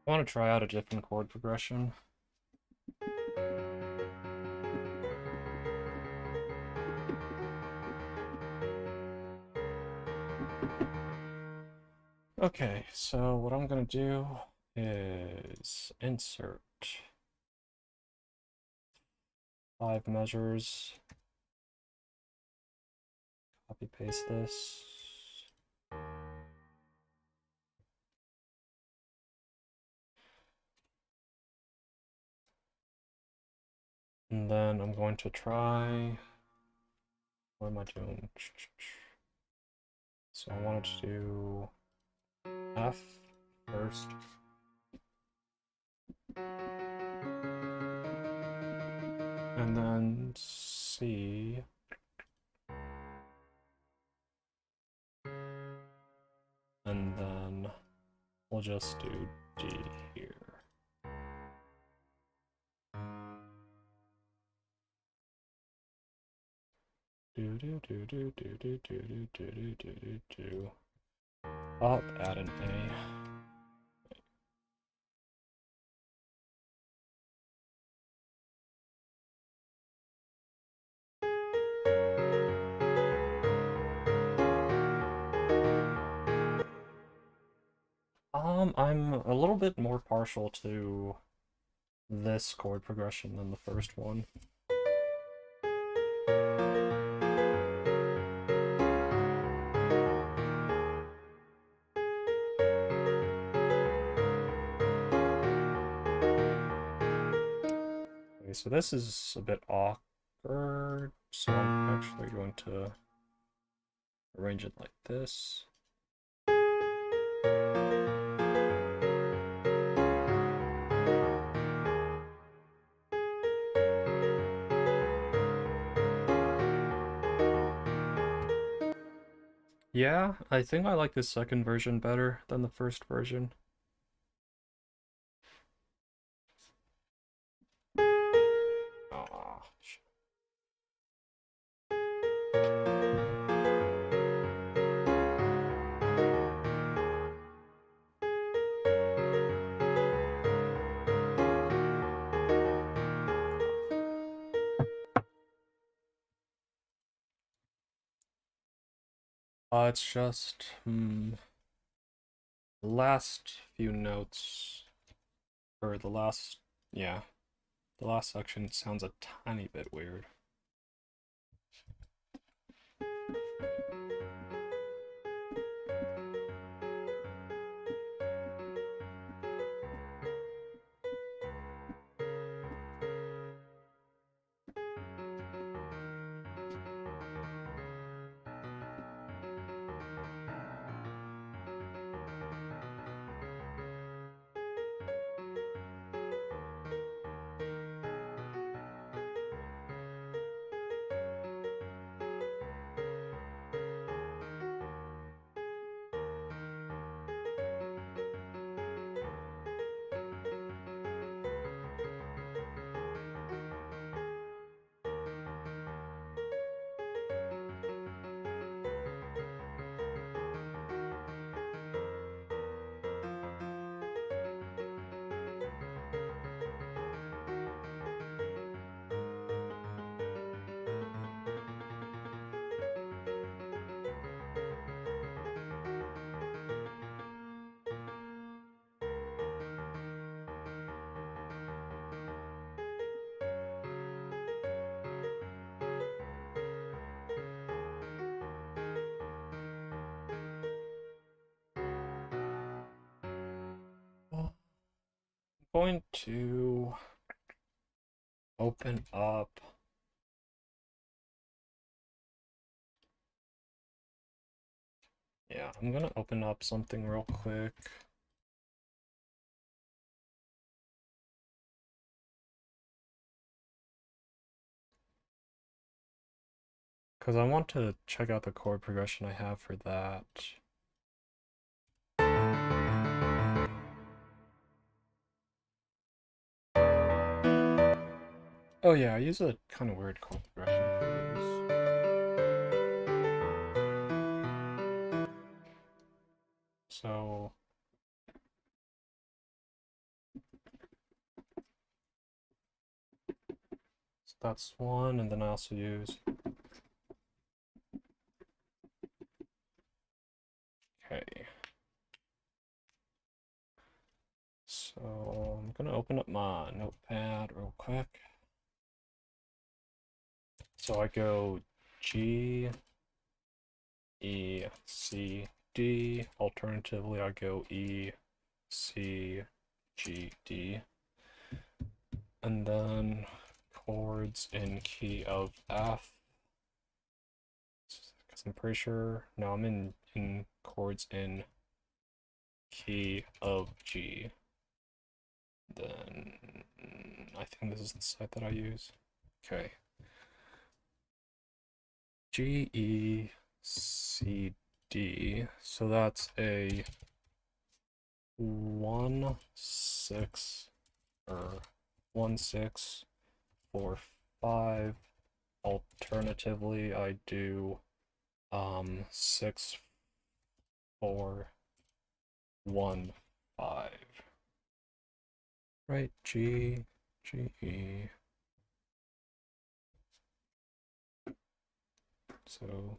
S1: I want to try out a different chord progression. Okay, so what I'm gonna do is insert 5 measures, copy paste this. And then I'm going to try, what am I doing? So I wanted to do F first. And then C. And then we'll just do D here. Up, add an A. I'm a little bit more partial to this chord progression than the first one. Okay, so this is a bit awkward, so I'm actually going to arrange it like this. Yeah, I think I like the second version better than the first version. Aw, it's just, the last few notes, or the last, yeah, the last section sounds a tiny bit weird. going to open up. Yeah, I'm gonna open up something real quick. Because I want to check out the chord progression I have for that. Oh yeah, I use a kind of weird chord progression for these. So that's one, and then I also use. Okay. So I'm gonna open up my notepad real quick. So I go G, E, C, D. Alternatively, I go E, C, G, D. And then chords in key of F. Because I'm pretty sure, no, I'm in chords in key of G. Then I think this is the site that I use. Okay. G, E, C, D. So that's a 1, 6, or 1, 6, 4, 5. Alternatively, I do 6, 4, 1, 5. Right, G, G, E. So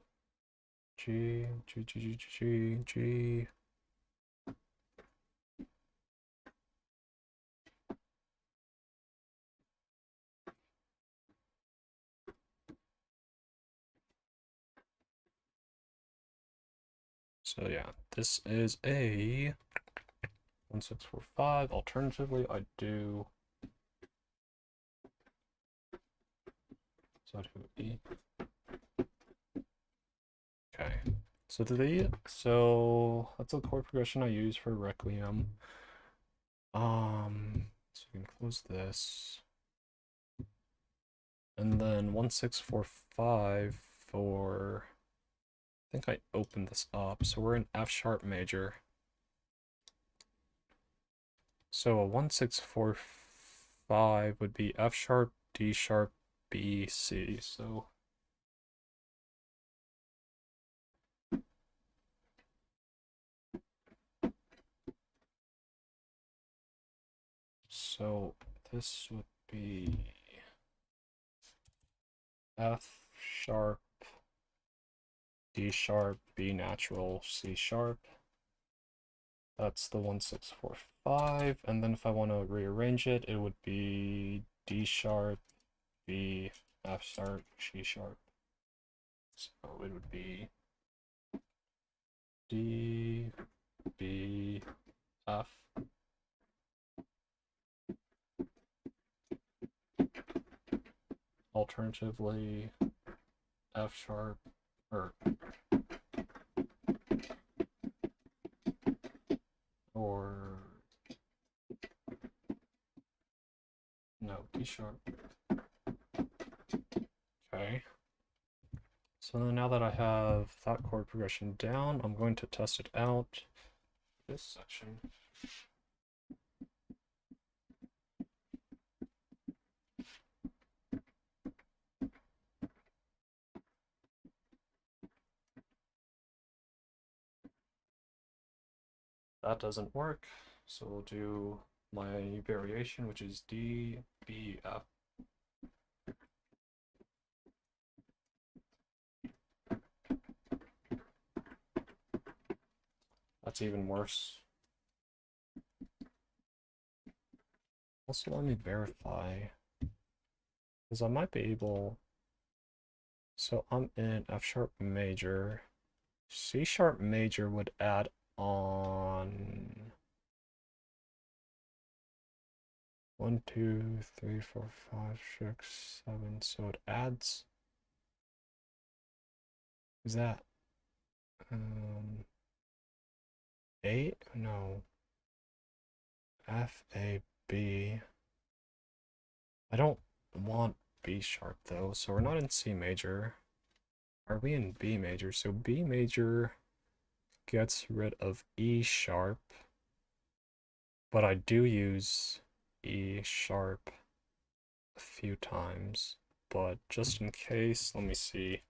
S1: G, G, G, G, G, G. So yeah, this is a 1, 6, 4, 5. Alternatively, I do. So I do E. Okay. So that's a chord progression I use for Requiem. So we can close this. And then 1, 6, 4, 5 for, I think I opened this up. So we're in F sharp major. So a 1, 6, 4, 5 would be F sharp, D sharp, B, C. So this would be F sharp, D sharp, B natural, C sharp. That's the 1, 6, 4, 5. And then if I want to rearrange it, it would be D sharp, B, F sharp, G sharp. So it would be D, B, F. Alternatively, F sharp, or no, D sharp. Okay. So then now that I have that chord progression down, I'm going to test it out. This section. That doesn't work, so we'll do my variation, which is D, B, F. That's even worse. Also, let me verify, because I might be able. So I'm in F sharp major. C sharp major would add on. 1, 2, 3, 4, 5, 6, 7. So it adds. Is that 8? No. F A B. I don't want B sharp though, so we're not in C major. Are we in B major? So B major gets rid of E sharp, but I do use E sharp a few times. But just in case, let me see.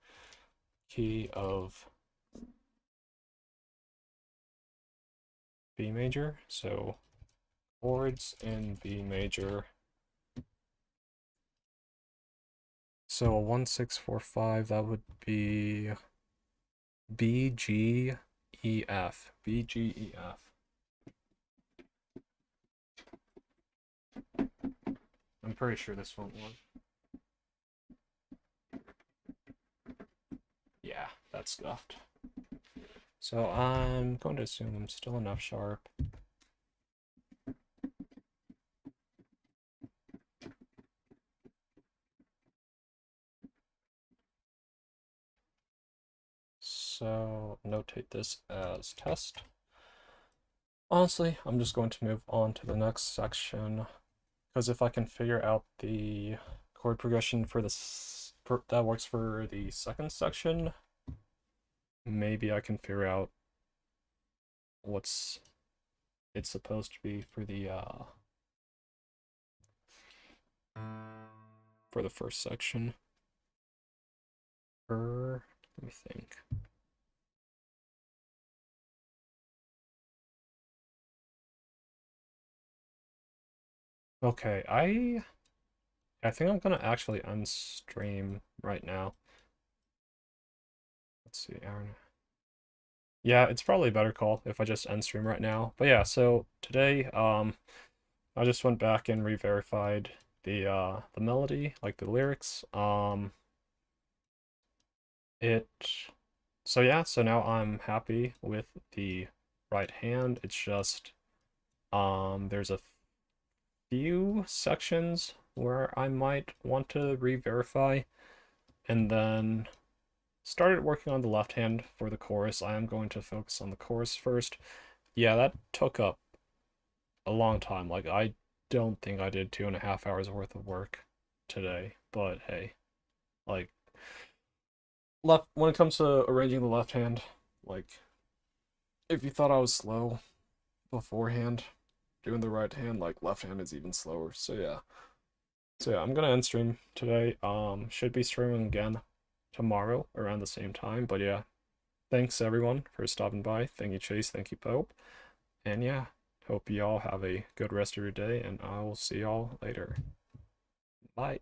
S1: Key of B major. So chords in B major. So a 1, 6, 4, 5, that would be B, G, E, F. B, G, E, F. I'm pretty sure this won't work. Yeah, that's scuffed. So I'm going to assume I'm still in F sharp. So notate this as test. Honestly, I'm just going to move on to the next section, because if I can figure out the chord progression for this that works for the second section, maybe I can figure out what's it's supposed to be for the first section. Let me think. Okay, I think I'm gonna actually unstream right now. Let's see, Aaron. Yeah, it's probably a better call if I just end stream right now. But yeah, so today, I just went back and re-verified the melody, like the lyrics. So yeah, so now I'm happy with the right hand. It's just there's a few sections where I might want to re-verify, and then started working on the left hand for the chorus. I am going to focus on the chorus first. Yeah, that took up a long time. Like, I don't think I did 2.5 hours worth of work today, but hey, like, when it comes to arranging the left hand, like, if you thought I was slow beforehand, doing the right hand, like, left hand is even slower. So yeah. So yeah, I'm gonna end stream today. Should be streaming again tomorrow around the same time. But yeah, thanks everyone for stopping by. Thank you, Chase. Thank you, Pope. And yeah, hope y'all have a good rest of your day, and I will see y'all later. Bye.